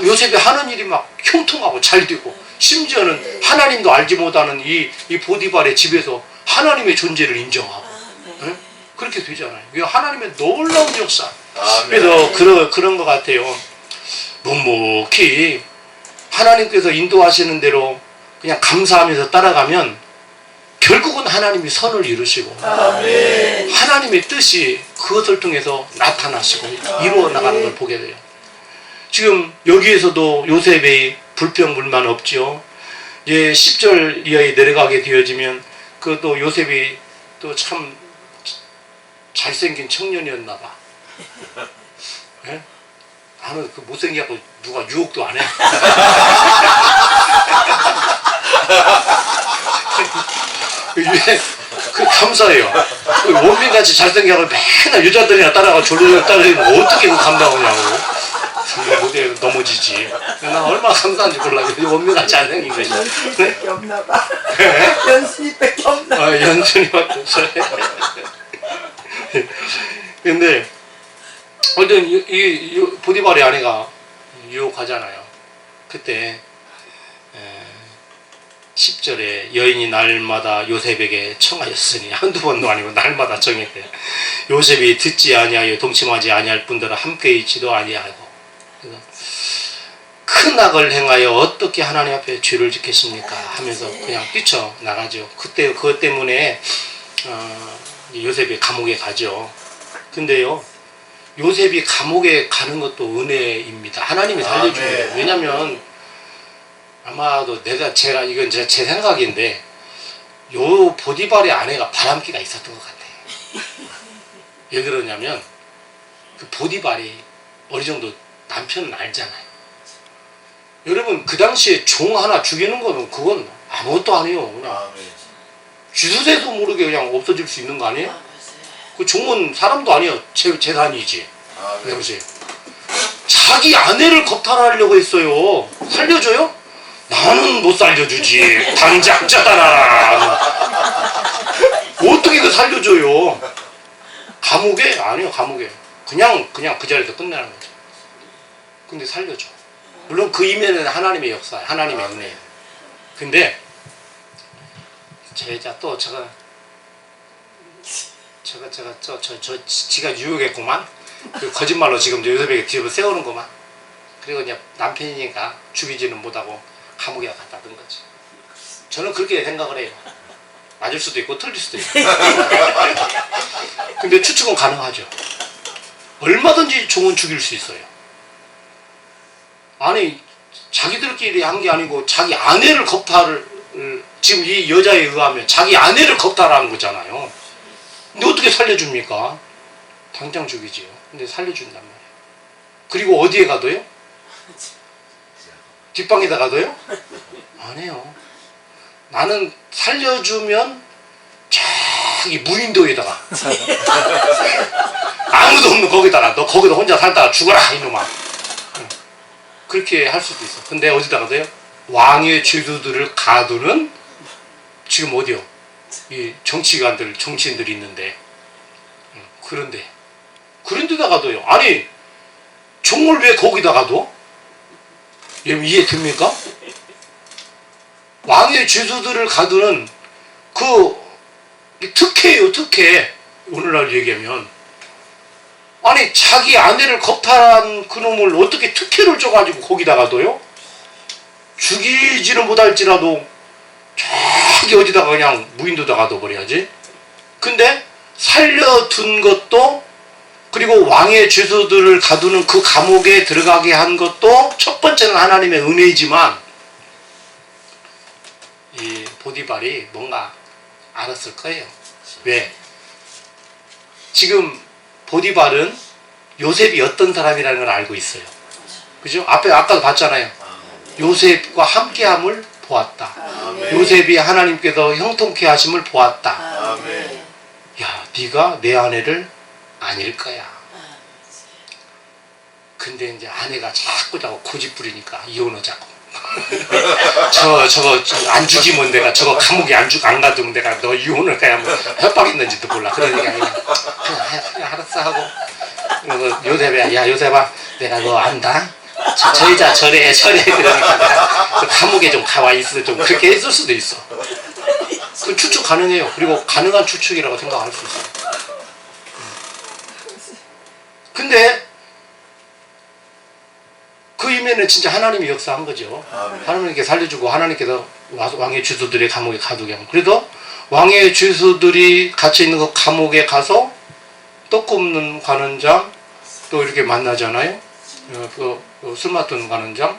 S5: 요셉이 하는 일이 막 형통하고 잘 되고 심지어는 하나님도 알지 못하는 이 보디발의 집에서 하나님의 존재를 인정하고 네? 그렇게 되잖아요. 이게 하나님의 놀라운 역사. 그래서 그런 것 같아요. 묵묵히 하나님께서 인도하시는 대로 그냥 감사하면서 따라가면 결국은 하나님이 선을 이루시고 하나님의 뜻이 그것을 통해서 나타나시고 이루어 나가는 걸 보게 돼요. 지금 여기에서도 요셉의 불평불만 없죠. 이제 10절 이하에 내려가게 되어지면 그또 요셉이 또 참 잘생긴 청년이었나 봐. 네? 나는 그 못생겨갖고 누가 유혹도 안 해. 그 감사해요. 그 원빈같이 잘생겨갖고 맨날 여자들이나 따라가 졸로 따라가면 어떻게 그 감당하냐고. 정말 못해 넘어지지. 나 얼마나 감사한지 몰라. 원빈같이 안 생긴 거지.
S2: 연순이밖에 없나 봐.
S5: 네?
S2: 연순이밖에 없나 봐.
S5: 연준이밖에 없어요. 근데 어떤 이 보디발의 아내가 유혹하잖아요. 그때 10절에 여인이 날마다 요셉에게 청하였으니 한두 번도 아니고 날마다 청했대. 요셉이 듣지 아니하여 동침하지 아니할 뿐더러 함께 있지도 아니하고. 그래서 큰 악을 행하여 어떻게 하나님 앞에 죄를 짓겠습니까? 하면서 그냥 뛰쳐나가죠. 그때 그것 때문에 요셉이 감옥에 가죠. 근데요, 요셉이 감옥에 가는 것도 은혜입니다. 하나님이 살려주는 거예요. 왜냐면 아마도 제가 이건 제 생각인데 요 보디발의 아내가 바람기가 있었던 것 같아요. 왜 그러냐면 그 보디발이 어느 정도 남편은 알잖아요. 여러분 그 당시에 종 하나 죽이는 거는 그건 아무것도 아니에요. 그냥 쥐수새도 모르게 그냥 없어질 수 있는 거 아니에요? 그 종은 사람도 아니에요. 재산이지. 그 당시에 자기 아내를 겁탈하려고 했어요. 살려줘요? 나는 못 살려주지. 당장 짜다라. 어떻게 그 살려줘요? 감옥에? 아니요, 감옥에. 그냥 그 자리에서 끝내는 거죠. 근데 살려줘. 물론 그 이면에는 하나님의 역사예요. 하나님의 은혜예요. 근데 제가 또 지가 유혹했구만. 그 거짓말로 지금 요셉에게 뒤집어 세우는구만. 그리고 이제 남편이니까 죽이지는 못하고 감옥에 갖다 둔 거지. 저는 그렇게 생각을 해요. 맞을 수도 있고 틀릴 수도 있고. 근데 추측은 가능하죠. 얼마든지 종은 죽일 수 있어요. 아니 자기들끼리 한 게 아니고 자기 아내를 지금 이 여자에 의하면 자기 아내를 겁탈하는 거잖아요. 근데 어떻게 살려줍니까? 당장 죽이지요. 근데 살려준단 말이에요. 그리고 어디에 가둬요? 뒷방에다 가둬요? 아니에요. 나는 살려주면 저기 무인도에다가 아무도 없는 거기다가 너 거기다 혼자 살다가 죽어라 이놈아. 그렇게 할 수도 있어. 근데 어디다 가둬요? 왕의 죄수들을 가두는 지금 어디요? 이 정치인들이 있는데 그런 데다 가둬요. 아니 종을 왜 거기다 가둬? 여러분 이해됩니까? 왕의 죄수들을 가두는 그 특혜예요. 특혜. 오늘날 얘기하면 아니 자기 아내를 겁탈한 그놈을 어떻게 특혜를 줘가지고 거기다 가둬요? 죽이지는 못할지라도 저기 어디다가 그냥 무인도다 가둬버려야지. 근데 살려둔 것도 그리고 왕의 죄수들을 가두는 그 감옥에 들어가게 한 것도 첫 번째는 하나님의 은혜이지만 이 보디발이 뭔가 알았을 거예요. 왜? 지금 보디발은 요셉이 어떤 사람이라는 걸 알고 있어요. 그죠? 아까도 봤잖아요. 요셉과 함께함을 보았다. 요셉이 하나님께서 형통케 하심을 보았다. 야, 네가 내 아내를 아닐 거야.
S1: 근데 이제 아내가 자꾸 고집 부리니까 이혼하자고. 저거 안 죽이면 내가 저거 감옥에 안 가두면 내가 너 이혼을 가야 뭐 협박했는지도 몰라. 그러니까 그냥 알았어 하고. 그리고 요셉이야, 야 요셉아, 내가 너 안다. 저 여자 저래 그러니까 내가 감옥에 좀 가와 있어. 좀 그렇게 했을 수도 있어. 그 추측 가능해요. 그리고 가능한 추측이라고 생각할 수 있어. 근데 그 이면에 진짜 하나님이 역사한 거죠. 하나님께 살려주고 하나님께서 왕의 주소들의 감옥에 가두게 하고, 그래도 왕의 주소들이 갇혀 있는 그 감옥에 가서 떡 굽는 관원장 또 이렇게 만나잖아요. 술 맡은 관원장.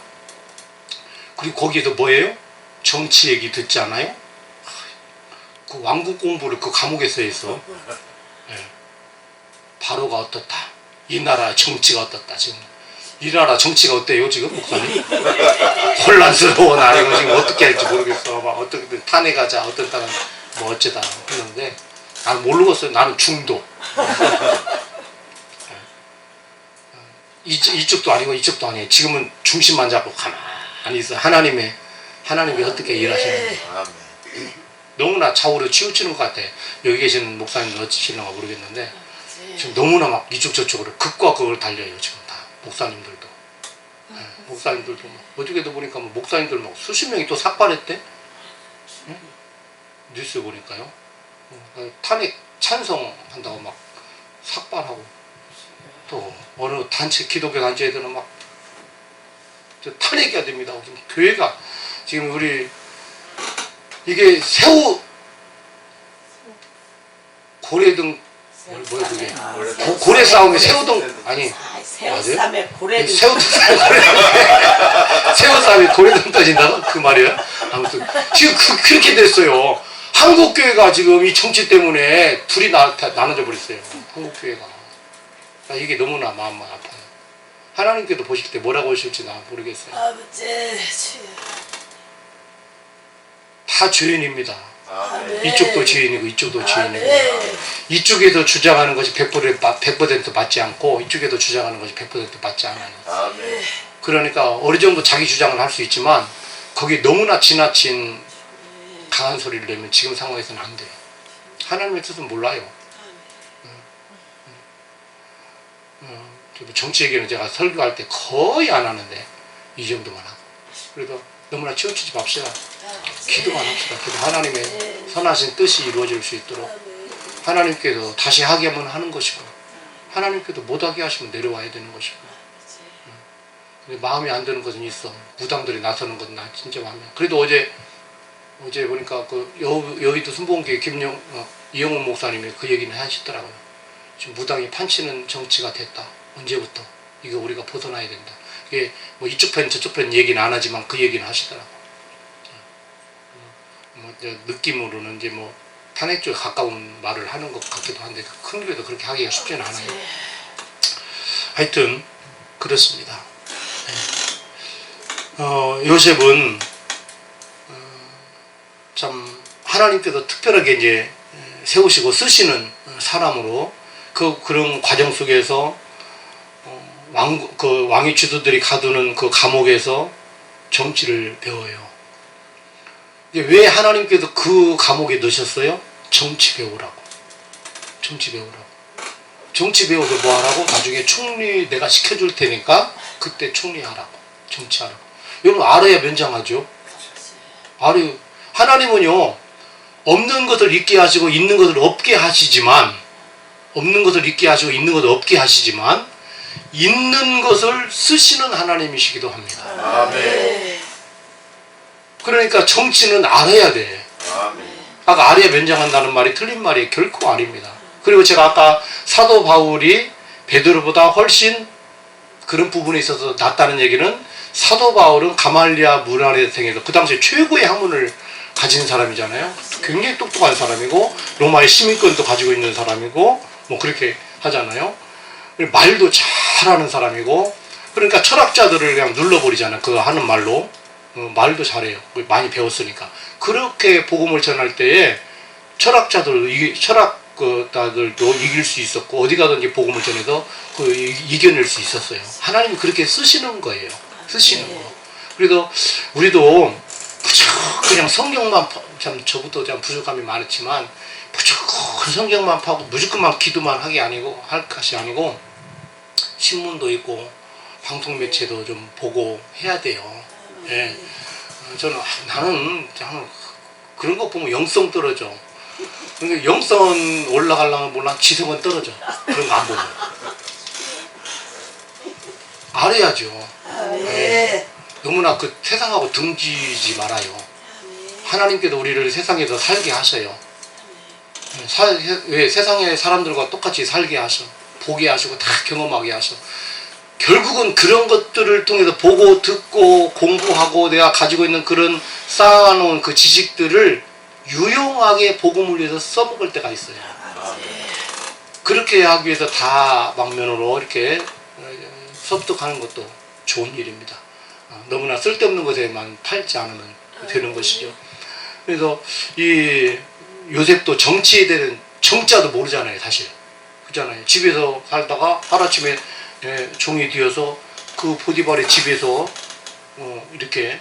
S1: 그리고 거기에서 뭐예요? 정치 얘기 듣잖아요. 그 왕국 공부를 그 감옥에서 했어. 네. 바로가 어떻다. 이 나라 정치가 어떻다. 지금 이 나라 정치가 어때요 지금 목사님? 혼란스러워. 나 이거 지금 어떻게 할지 모르겠어. 막 어떻게든 탄핵하자, 어떤 땅은 뭐 어쩌다 했는데 나는 모르겠어요. 나는 중도. 이쪽도 아니고 이쪽도 아니에요. 지금은 중심만 잡고 가만히 있어. 하나님이 어떻게 일하시는지 너무나 좌우로 치우치는 것 같아. 여기 계시는 목사님도 어찌실런가 모르겠는데 지금 너무나 막 이쪽 저쪽으로 극과 극을 달려요. 지금 다 목사님들도. 네, 목사님들도 막 어저께도 보니까 뭐 목사님들 막 수십 명이 또 삭발했대. 응? 뉴스 보니까요. 탄핵 찬성한다고 막 삭발하고, 또 어느 단체 기독교 단체에서는 막 탄핵해야 됩니다. 지금 교회가 지금 우리 이게 새우 고래등 뭐야 그게 고래 싸움에 새우등 아니
S4: 새우쌈에 고래등
S1: 새우 싸움에 고래등 떠진다고 그 말이에요. 아무튼 지금 그렇게 됐어요. 한국교회가 지금 이 정치 때문에 둘이 나눠져 버렸어요. 한국교회가. 이게 너무나 마음 아파요. 하나님께도 보실 때 뭐라고 하실지 나 모르겠어요.
S4: 아버지
S1: 다 죄인입니다.
S4: 아멘.
S1: 이쪽도 죄인이고 이쪽도 죄인이고,
S4: 아멘.
S1: 이쪽에서 주장하는 것이 100% 맞지 않고 이쪽에도 주장하는 것이 100% 맞지 않아요.
S4: 아멘.
S1: 그러니까 어느 정도 자기 주장을 할 수 있지만 거기에 너무나 지나친 강한 소리를 내면 지금 상황에서는 안 돼요. 하나님의 뜻은 몰라요. 정치 얘기는 제가 설교할 때 거의 안 하는데 이 정도만 하고, 그래도 너무나 치우치지 맙시다. 기도만 합시다. 기도 하나님의 선하신 뜻이 이루어질 수 있도록 하나님께서 다시 하게 하면 하는 것이고, 하나님께서 못하게 하시면 내려와야 되는 것이고. 근데 마음에 안 드는 것은 있어. 무당들이 나서는 건 나 진짜 마음에. 그래도 어제 보니까 그 여의도 순복음교회 이영훈 목사님이 그 얘기는 하시더라고요. 지금 무당이 판치는 정치가 됐다. 언제부터? 이거 우리가 벗어나야 된다. 이게 뭐 이쪽 편 저쪽 편 얘기는 안 하지만 그 얘기는 하시더라고. 뭐 느낌으로는 이제 뭐 탄핵 쪽에 가까운 말을 하는 것 같기도 한데 큰 교회도 그렇게 하기가 쉽지는 않아요. 하여튼 그렇습니다. 요셉은 참 하나님께서 특별하게 이제 세우시고 쓰시는 사람으로 그런 과정 속에서 왕의 주도들이 가두는 그 감옥에서 정치를 배워요. 왜 하나님께서 그 감옥에 넣으셨어요? 정치 배우라고. 정치 배워서 뭐 하라고? 나중에 총리 내가 시켜줄 테니까 그때 총리하라고. 정치하라고. 여러분 알아야 면장하죠. 알아요. 하나님은요 없는 것을 있게 하시고 있는 것을 없게 하시지만, 있는 것을 쓰시는 하나님이시기도 합니다.
S4: 아멘.
S1: 그러니까 정치는 알아야 돼. 아까 알아야 면장한다는 말이 틀린 말이 결코 아닙니다. 그리고 제가 아까 사도 바울이 베드로보다 훨씬 그런 부분에 있어서 낫다는 얘기는, 사도 바울은 가말리아 문화대생에서 그 당시에 최고의 학문을 가진 사람이잖아요. 굉장히 똑똑한 사람이고 로마의 시민권도 가지고 있는 사람이고 뭐 그렇게 하잖아요. 말도 잘하는 사람이고, 그러니까 철학자들을 그냥 눌러버리잖아요. 그거 하는 말로. 말도 잘해요. 많이 배웠으니까. 그렇게 복음을 전할 때에 철학자들, 철학 다들도 이길 수 있었고 어디 가든지 복음을 전해서 이겨낼 수 있었어요. 하나님이 그렇게 쓰시는 거예요. 쓰시는 거. 그래서 우리도 그냥 성경만 참 저부터 참 부족함이 많았지만 무조건 성경만 파고 무조건만 기도만 할 것이 아니고 신문도 있고 방송 매체도 좀 보고 해야 돼요. 예. 나는 그런 거 보면 영성 떨어져. 그러니까 영성 올라가려면 몰라 지성은 떨어져. 그런 거 안 보면. 알아야죠. 예. 너무나 그 세상하고 등지지 말아요. 하나님께도 우리를 세상에서 살게 하셔요. 왜 세상의 사람들과 똑같이 살게 하셔. 보게 하시고 다 경험하게 하셔. 결국은 그런 것들을 통해서 보고 듣고 공부하고 내가 가지고 있는 그런 쌓아놓은 그 지식들을 유용하게 복음을 위해서 써먹을 때가 있어요. 그렇게 하기 위해서 다 방면으로 이렇게 섭득하는 것도 좋은 일입니다. 너무나 쓸데없는 것에만 팔지 않으면 되는 것이죠. 그래서 이 요셉도 정치에 대한 정자도 모르잖아요, 사실. 그렇잖아요. 집에서 살다가 하루아침에 종이 뒤어서 그 보디발의 집에서 이렇게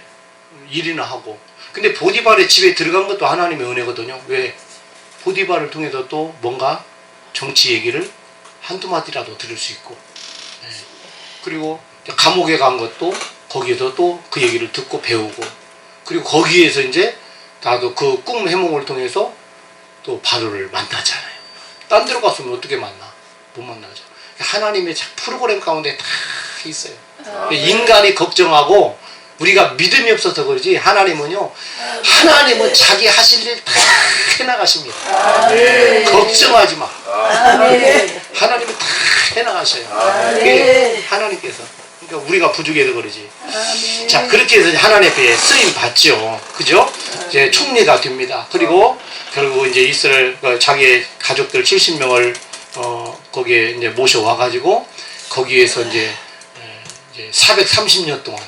S1: 일이나 하고. 근데 보디발의 집에 들어간 것도 하나님의 은혜거든요. 왜? 보디발을 통해서 또 뭔가 정치 얘기를 한두 마디라도 들을 수 있고. 그리고 감옥에 간 것도 거기에서 또 그 얘기를 듣고 배우고. 그리고 거기에서 이제 나도 그 꿈 해몽을 통해서 또 바로를 만나잖아요. 딴 데로 갔으면 어떻게 만나? 못 만나죠. 하나님의 프로그램 가운데 다 있어요. 인간이 걱정하고 우리가 믿음이 없어서 그러지 하나님은 자기 하실 일 다 해나가십니다. 걱정하지 마. 하나님은 다 해나가셔요. 그게 하나님께서. 그러니까 우리가 부족해서 그러지. 자, 그렇게 해서 하나님 앞에 쓰임 받죠. 그죠? 이제 총리가 됩니다. 그리고 결국 이제 이스라엘 자기의 가족들 70명을 거기에 이제 모셔와가지고 거기에서 이제 430년 동안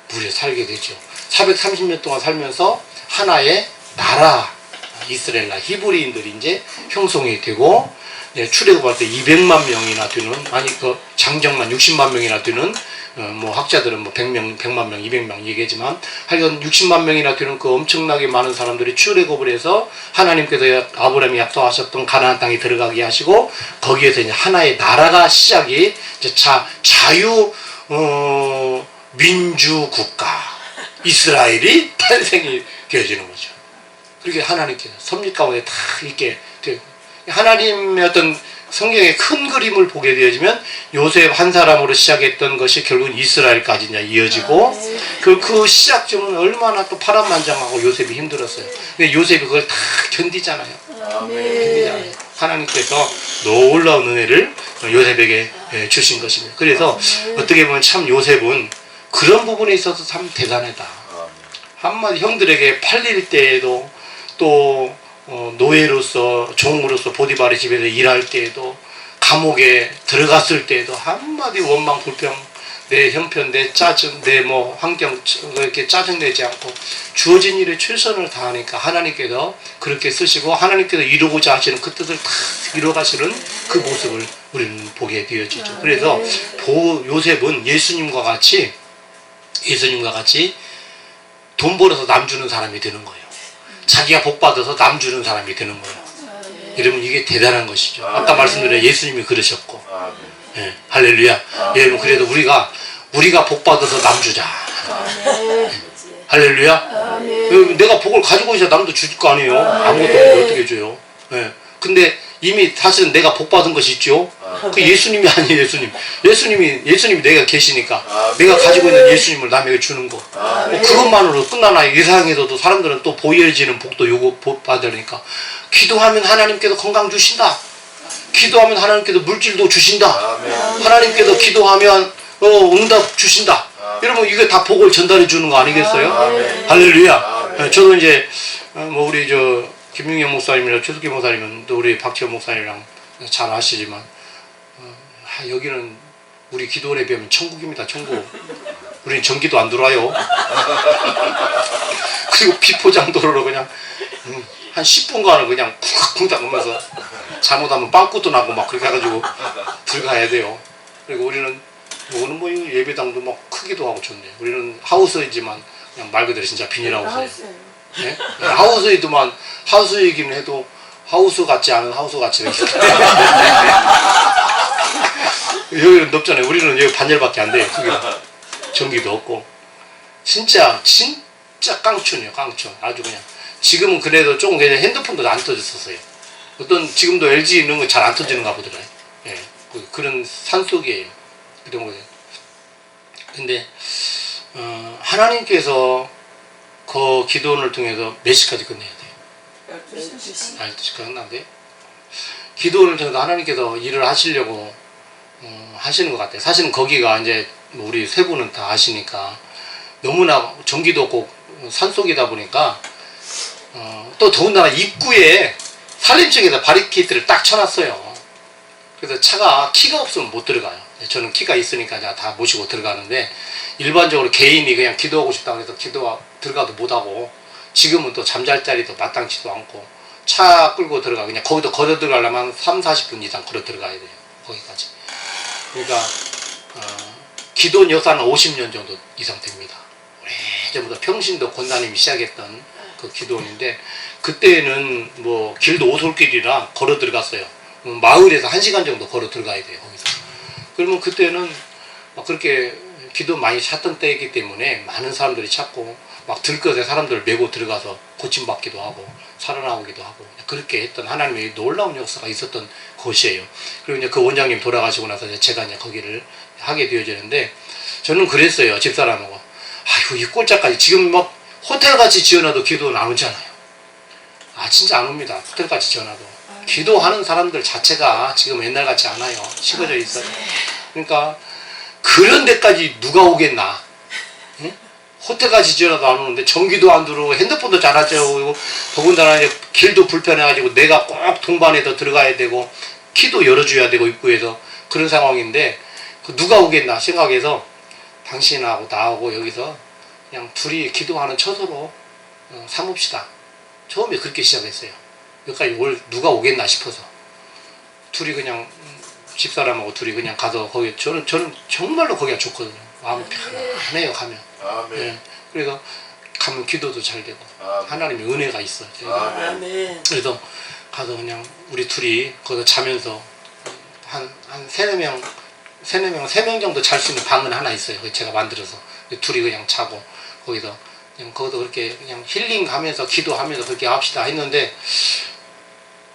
S1: 무려 살게 되죠. 430년 동안 살면서 하나의 나라 이스라엘 나라 히브리인들이 이제 형성이 되고 출애굽할 때 200만 명이나 되는 그 장정만 60만 명이나 되는 뭐 학자들은 뭐 100명, 100만 명, 200명 얘기하지만 하여간 60만 명이나 되는 그 엄청나게 많은 사람들이 출애굽을 해서 하나님께서 아브라함이 약속하셨던 가나안 땅에 들어가게 하시고 거기에서 이제 하나의 나라가 시작이 이제 자유 민주 국가 이스라엘이 탄생이 되어지는 거죠. 그렇게 하나님께서 섭리 가운데 다 있게 하나님의 어떤 성경의 큰 그림을 보게 되어지면 요셉 한 사람으로 시작했던 것이 결국은 이스라엘까지 이제 이어지고 그 시작점은 얼마나 또 파란만장하고 요셉이 힘들었어요. 근데 요셉이 그걸 다 견디잖아요. 견디잖아요. 하나님께서 놀라운 은혜를 요셉에게 주신 것입니다. 그래서 어떻게 보면 참 요셉은 그런 부분에 있어서 참 대단하다. 한마디 형들에게 팔릴 때에도 또 노예로서 종으로서 보디발의 집에서 일할 때에도 감옥에 들어갔을 때에도 한마디 원망 불평 내 형편 내 짜증 내 뭐 환경 이렇게 짜증내지 않고 주어진 일에 최선을 다하니까 하나님께서 그렇게 쓰시고 하나님께서 이루고자 하시는 그 뜻을 다 이뤄가시는 그 모습을 우리는 보게 되어지죠. 그래서 요셉은 예수님과 같이 돈 벌어서 남 주는 사람이 되는 거예요. 자기가 복 받아서 남 주는 사람이 되는 거예요. 여러분 이게 대단한 것이죠. 아까 말씀드린 예수님이 그러셨고, 예, 할렐루야. 여러분 그래도 우리가 복 받아서 남 주자. 할렐루야. 내가 복을 가지고 있어야 남도 줄 거 아니에요. 아무것도 없는데 어떻게 줘요? 예. 근데 이미 사실은 내가 복 받은 것이 있죠. 그 예수님이 아니에요. 예수님이 내가 계시니까 내가 가지고 있는 예수님을 남에게 주는 거. 그것만으로 끝나나. 이 세상에서도 사람들은 또 보여지는 복도 요구 받으니까 기도하면 하나님께서 건강 주신다. 기도하면 하나님께서 물질도 주신다. 하나님께서 기도하면 응답 주신다. 여러분 이게 다 복을 전달해 주는 거 아니겠어요? 할렐루야. 저도 이제 뭐 우리 김용영 목사님이랑 최석기 목사님은 또 우리 박지원 목사님이랑 잘 아시지만 여기는 우리 기도원에 비하면 천국입니다. 천국. 우리는 전기도 안 들어와요. 그리고 비포장도로로 그냥 한 10분간은 그냥 쿵쿵 닦으면서 잘못하면 빵꾸도 나고 막 그렇게 해가지고 들어가야 돼요. 그리고 우리는 요거는 뭐 예배당도 막 크기도 하고 좋네요. 우리는 하우스이지만 그냥 말 그대로 진짜 비닐하우스예요. 네? 네, 하우스이지만 하우스이기는 해도 하우스 같지 않은 하우스 같이 이렇게. 여기는 넓잖아요. 우리는 여기 반열밖에 안 돼요. 크기가. 전기도 없고 진짜 깡촌이에요. 깡촌. 아주 그냥 지금은 그래도 조금 그냥 핸드폰도 안 터졌었어요. 어떤 지금도 LG 있는 거 잘 안 터지는가 보더라고요. 예, 그런 산속이에요. 그런 거예요. 근데 하나님께서 그 기도원을 통해서 몇 시까지 끝내야 돼요?
S4: 12시.
S1: 12시까지 끝난대. 기도원을 통해서 하나님께서 일을 하시려고 하시는 것 같아요. 사실은 거기가 이제 우리 세 분은 다 아시니까 너무나 전기도 없고 산속이다 보니까 또 더군다나 입구에 산림청에서 바리케이트를 딱 쳐놨어요. 그래서 차가 키가 없으면 못 들어가요. 저는 키가 있으니까 다 모시고 들어가는데 일반적으로 개인이 그냥 기도하고 싶다고 해서 들어가도 못하고 지금은 또 잠잘 자리도 마땅치도 않고 차 끌고 들어가 그냥 거기도 걸어 들어가려면 30-40분 이상 걸어 들어가야 돼요. 거기까지. 그러니까 기도원 역사는 50년 정도 이상 됩니다. 오래전부터 평신도 권사님이 시작했던 그 기도원인데 그때는 뭐 길도 오솔길이라 걸어 들어갔어요. 마을에서 1시간 정도 걸어 들어가야 돼요. 거기서. 그러면 그때는 막 그렇게 기도 많이 찾던 때이기 때문에 많은 사람들이 찾고 막 들것에 사람들을 메고 들어가서 고침받기도 하고 살아나오기도 하고 그렇게 했던 하나님의 놀라운 역사가 있었던 곳이에요. 그리고 이제 그 원장님 돌아가시고 나서 제가 이제 거기를 하게 되어지는데 저는 그랬어요. 집사람하고. 아이고 이 꼴짝까지 지금 막 호텔같이 지어놔도 기도는 안 오잖아요. 진짜 안 옵니다. 호텔같이 지어놔도. 기도하는 사람들 자체가 지금 옛날같이 않아요. 식어져 있어요. 그러니까 그런 데까지 누가 오겠나. 응? 호텔까지 지어놔도 안 오는데 전기도 안 들어오고 핸드폰도 잘 안 되고 더군다나 이제 길도 불편해가지고 내가 꼭 동반해서 들어가야 되고 키도 열어줘야 되고 입구에서 그런 상황인데 누가 오겠나 생각해서 당신하고 나하고 여기서 그냥 둘이 기도하는 처소로 삼읍시다. 처음에 그렇게 시작했어요. 여기까지 누가 오겠나 싶어서 둘이 그냥 집사람하고 둘이 그냥 가서 거기 저는 정말로 거기가 좋거든요. 마음 편안해요 가면. 네. 그래서 가면 기도도 잘 되고 하나님의 은혜가 있어요.
S4: 아멘.
S1: 그래서 가서 그냥 우리 둘이 거기서 자면서 한 3-4명 3명 정도 잘 수 있는 방은 하나 있어요. 제가 만들어서 둘이 그냥 자고 거기서 그냥 거기서 그렇게 그냥 힐링 가면서 기도하면서 그렇게 합시다 했는데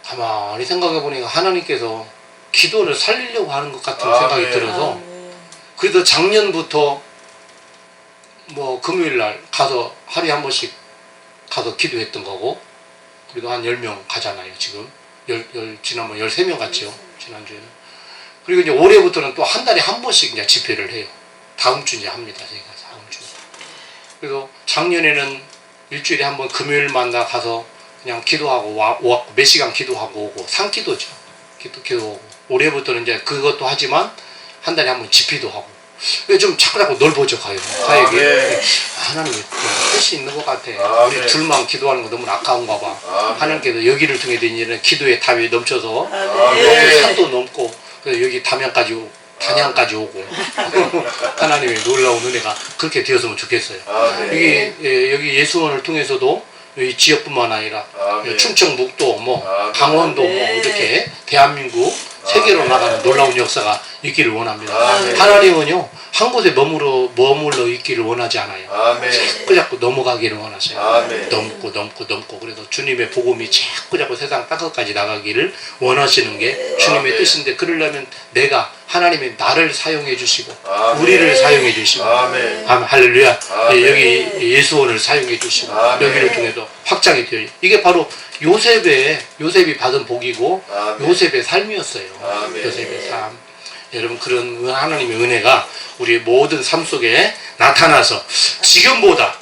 S1: 가만히 생각해 보니까 하나님께서 기도를 살리려고 하는 것 같은 생각이 들어서 그래서 작년부터 뭐 금요일날 가서 하루에 한 번씩 가서 기도했던 거고 그래도 한 10명 가잖아요 지금 지난번 13명 갔죠 지난주에는. 그리고 이제 올해부터는 또 한 달에 한 번씩 이제 집회를 해요. 다음 주 이제 합니다 저희가 다음 주. 그래서 작년에는 일주일에 한 번 금요일마다 가서 그냥 기도하고 오고 몇 시간 기도하고 오고 산기도죠. 기도하고 올해부터는 이제 그것도 하지만 한 달에 한 번 집회도 하고 좀 자꾸 넓어져 가요. 사역이. 하나님의 뜻이 있는 것 같아. 우리 둘만 기도하는 거 너무 아까운가 봐. 하나님께서 여기를 통해 이제는 기도의 답이 넘쳐서 산도 넘고 그래서 여기 단양까지 오고 하나님의 놀라운 은혜가 그렇게 되었으면 좋겠어요. 여기 예수원을 통해서도 이 지역뿐만 아니라 충청북도 강원도 이렇게 대한민국 세계로 나가는 놀라운 역사가 있기를 원합니다. 하나님은요 한 곳에 머물러 있기를 원하지 않아요. 자꾸 넘어가기를 원하세요. 넘고 그래서 주님의 복음이 자꾸 세상 땅끝까지 나가기를 원하시는 게 주님의 뜻인데 그러려면 하나님의 나를 사용해 주시고 우리를 사용해 주시고 할렐루야. 여기 예수원을 사용해 주시고 여기를 통해서 확장이 되어요. 이게 바로 요셉이 받은 복이고 요셉의 삶이었어요. 요셉의 삶. 여러분 그런 하나님의 은혜가 우리 모든 삶 속에 나타나서 지금보다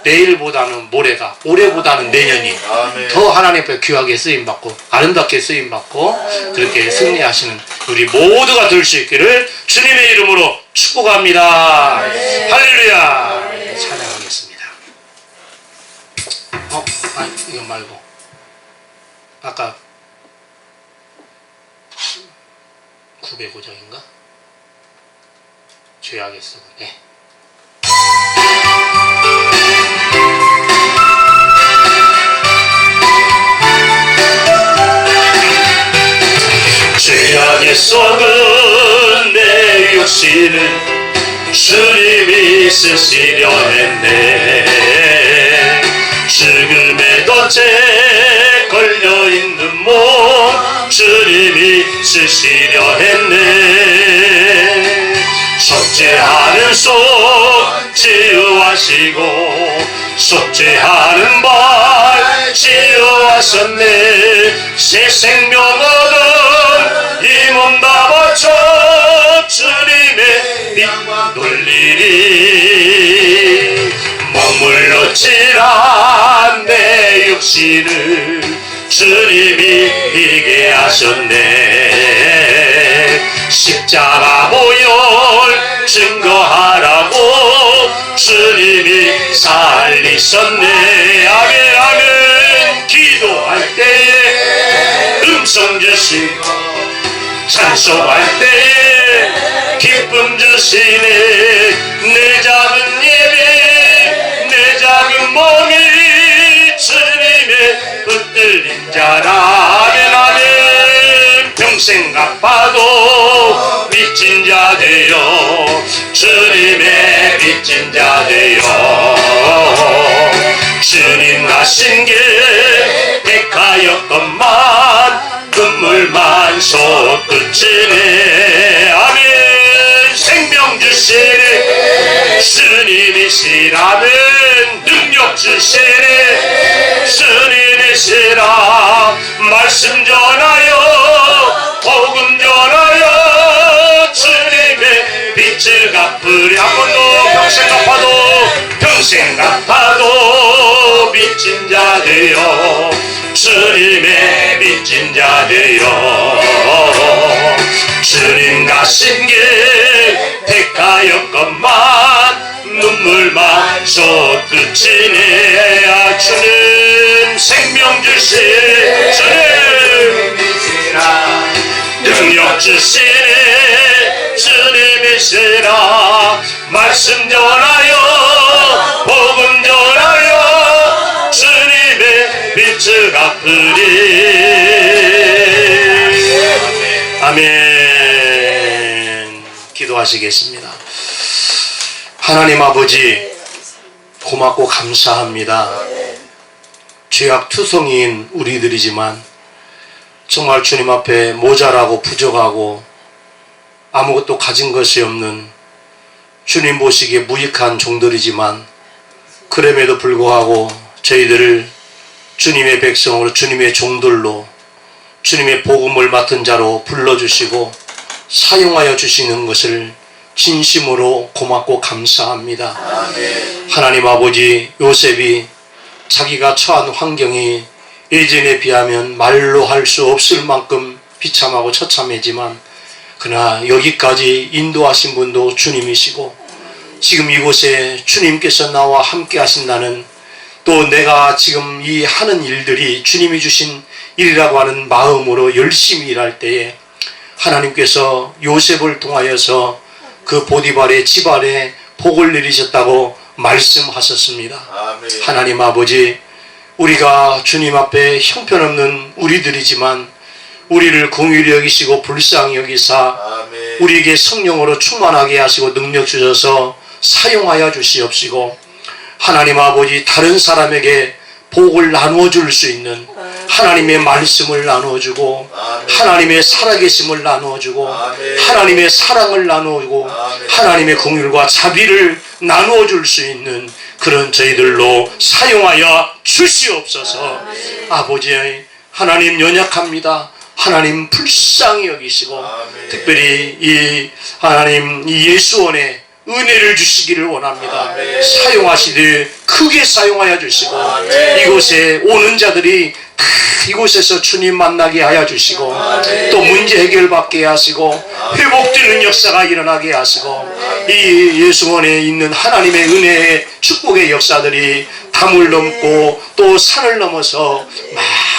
S1: 내일보다는 모레가 올해보다는 내년이 더 하나님 앞에 귀하게 쓰임받고 아름답게 쓰임받고 그렇게 승리하시는 우리 모두가 될 수 있기를 주님의 이름으로 축복합니다. 할렐루야. 찬양하겠습니다. 이거 말고 아까 905장인가? 죄악에서. 네.
S5: 죄악에 썩은 내 육신을 주님이 쓰시려 했네. 죽음의 덫에 걸려있는 몸 주님이 쓰시려 했네. 속죄하는 손 치유하시고 속죄하는 발 치유하셨네. 새 생명 얻은 이 몸 다 바쳐 주님의 빛 돌리리. 머물러 칠한 내 육신을 주님이 이게 하셨네. 십자가 보혈 증거하라고 주님이 살리셨네. 아멘 아멘. 기도할 때에 음성 주시고 찬송할 때에 기쁨 주시네. 내 작은 예배 내 작은 몸이 주님의 붙들린 자라. 아멘 아멘. 평생 갚아도 빚진 자 되어 주님의 빚진 자 되어 주님 가신 길 백하였건만 눈물만 솟구치네. 아멘. 생명 주시네. 주님이시라면 능력 주시네. 주님이시라. 말씀 전하여 복음 전하여 주님의 빚을 갚으리. 한 번 더. 평생 갚아도 평생 갚아도 빚진 자 되어 주님의 빚진 자 되어 주님 가신 길 택하였건만 눈물만 솟구치네. 아, 주님 생명 주시네. 주님이시라. 능력 주시네. 주님이시라. 말씀 전하여 복음 전하여 주님의 빚을 갚으리. 아멘. 기도하시겠습니다. 하나님 아버지 고맙고 감사합니다. 죄악 투성이인 우리들이지만 정말 주님 앞에 모자라고 부족하고 아무것도 가진 것이 없는 주님 보시기에 무익한 종들이지만 그럼에도 불구하고 저희들을 주님의 백성으로 주님의 종들로 주님의 복음을 맡은 자로 불러주시고 사용하여 주시는 것을 진심으로 고맙고 감사합니다. 아멘. 하나님 아버지, 요셉이 자기가 처한 환경이 예전에 비하면 말로 할 수 없을 만큼 비참하고 처참하지만 그러나 여기까지 인도하신 분도 주님이시고 지금 이곳에 주님께서 나와 함께 하신다는, 또 내가 지금 이 하는 일들이 주님이 주신 일이라고 하는 마음으로 열심히 일할 때에 하나님께서 요셉을 통하여서 그 보디발의 집안에 복을 내리셨다고 말씀하셨습니다. 아멘. 하나님 아버지, 우리가 주님 앞에 형편없는 우리들이지만 우리를 긍휼히 여기시고 불쌍히 여기사 아멘. 우리에게 성령으로 충만하게 하시고 능력 주셔서 사용하여 주시옵시고 하나님 아버지, 다른 사람에게 복을 나누어 줄 수 있는 하나님의 말씀을 나누어주고 하나님의 살아계심을 나누어주고 하나님의 사랑을 나누어주고 하나님의 긍휼과 자비를 나누어 줄 수 있는 그런 저희들로 사용하여 주시옵소서. 아버지 하나님 연약합니다. 하나님 불쌍히 여기시고 특별히 이 하나님 이 예수원에 은혜를 주시기를 원합니다. 아멘. 사용하시되 크게 사용하여 주시고 아멘. 이곳에 오는 자들이 다 이곳에서 주님 만나게 하여 주시고 아멘. 또 문제 해결받게 하시고 아멘. 회복되는 역사가 일어나게 하시고 아멘. 이 예수원에 있는 하나님의 은혜의 축복의 역사들이 담을 넘고 또 산을 넘어서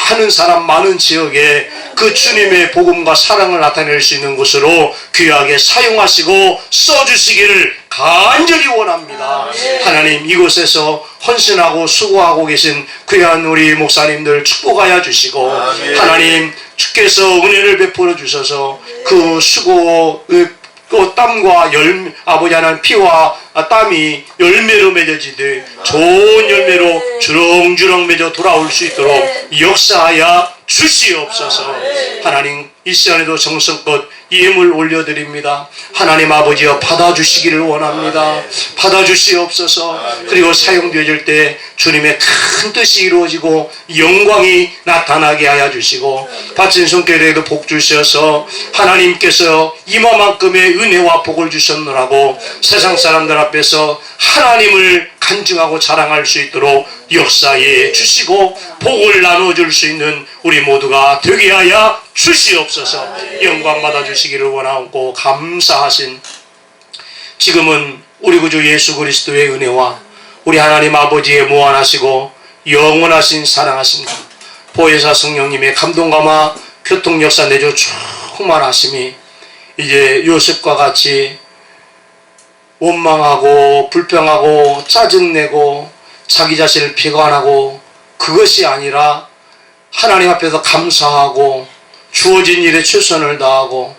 S5: 많은 사람 많은 지역에 그 주님의 복음과 사랑을 나타낼 수 있는 곳으로 귀하게 사용하시고 써주시기를 간절히 원합니다. 하나님 이곳에서 헌신하고 수고하고 계신 귀한 우리 목사님들 축복하여 주시고 하나님 주께서 은혜를 베풀어 주셔서 그 수고 그 땀과 아버지 하나님 피와 땀이 열매로 맺어지듯 좋은 열매로 주렁주렁 맺어 돌아올 수 있도록 역사하여 주시옵소서. 하나님 이 시간에도 정성껏 예물 올려드립니다. 하나님 아버지여 받아주시기를 원합니다. 받아주시옵소서. 그리고 사용되어질 때 주님의 큰 뜻이 이루어지고 영광이 나타나게 하여 주시고 바친 손길에도 복 주셔서 하나님께서 이마만큼의 은혜와 복을 주셨느라고 세상 사람들 앞에서 하나님을 간증하고 자랑할 수 있도록 역사해 주시고 복을 나눠줄 수 있는 우리 모두가 되게 하여 주시옵소서. 영광 받아 주시기를 원하고 감사하신 지금은 우리 구주 예수 그리스도의 은혜와 우리 하나님 아버지의 무한하시고 영원하신 사랑하신 보혜사 성령님의 감동감화 교통 역사 내조 충만하심이 이제 요셉과 같이 원망하고 불평하고 짜증내고 자기 자신을 비관하고 그것이 아니라 하나님 앞에서 감사하고 주어진 일에 최선을 다하고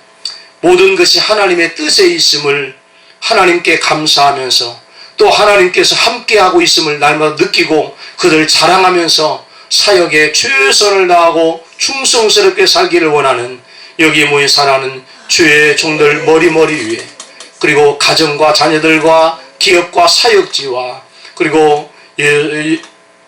S5: 모든 것이 하나님의 뜻에 있음을 하나님께 감사하면서 또 하나님께서 함께하고 있음을 날마다 느끼고 그들 자랑하면서 사역에 최선을 다하고 충성스럽게 살기를 원하는 여기 모인 사랑하는 주의 종들 머리머리 위에 그리고 가정과 자녀들과 기업과 사역지와 그리고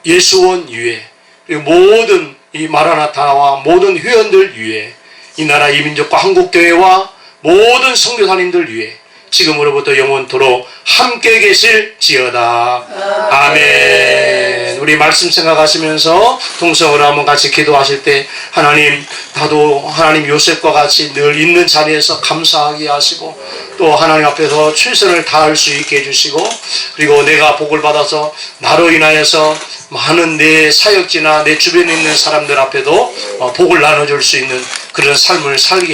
S5: 예수원 위에 그리고 모든 이 마라나타와 모든 회원들 위에 이 나라 이 민족과 한국교회와 모든 선교사님들 위에 지금으로부터 영원토록 함께 계실지어다. 아멘. 우리 말씀 생각하시면서 동성으로 한번 같이 기도하실 때 하나님 나도 하나님 요셉과 같이 늘 있는 자리에서 감사하게 하시고 또 하나님 앞에서 최선을 다할 수 있게 해주시고 그리고 내가 복을 받아서 나로 인하여서 많은 내 사역지나 내 주변에 있는 사람들 앞에도 복을 나눠줄 수 있는 그런 삶을 살게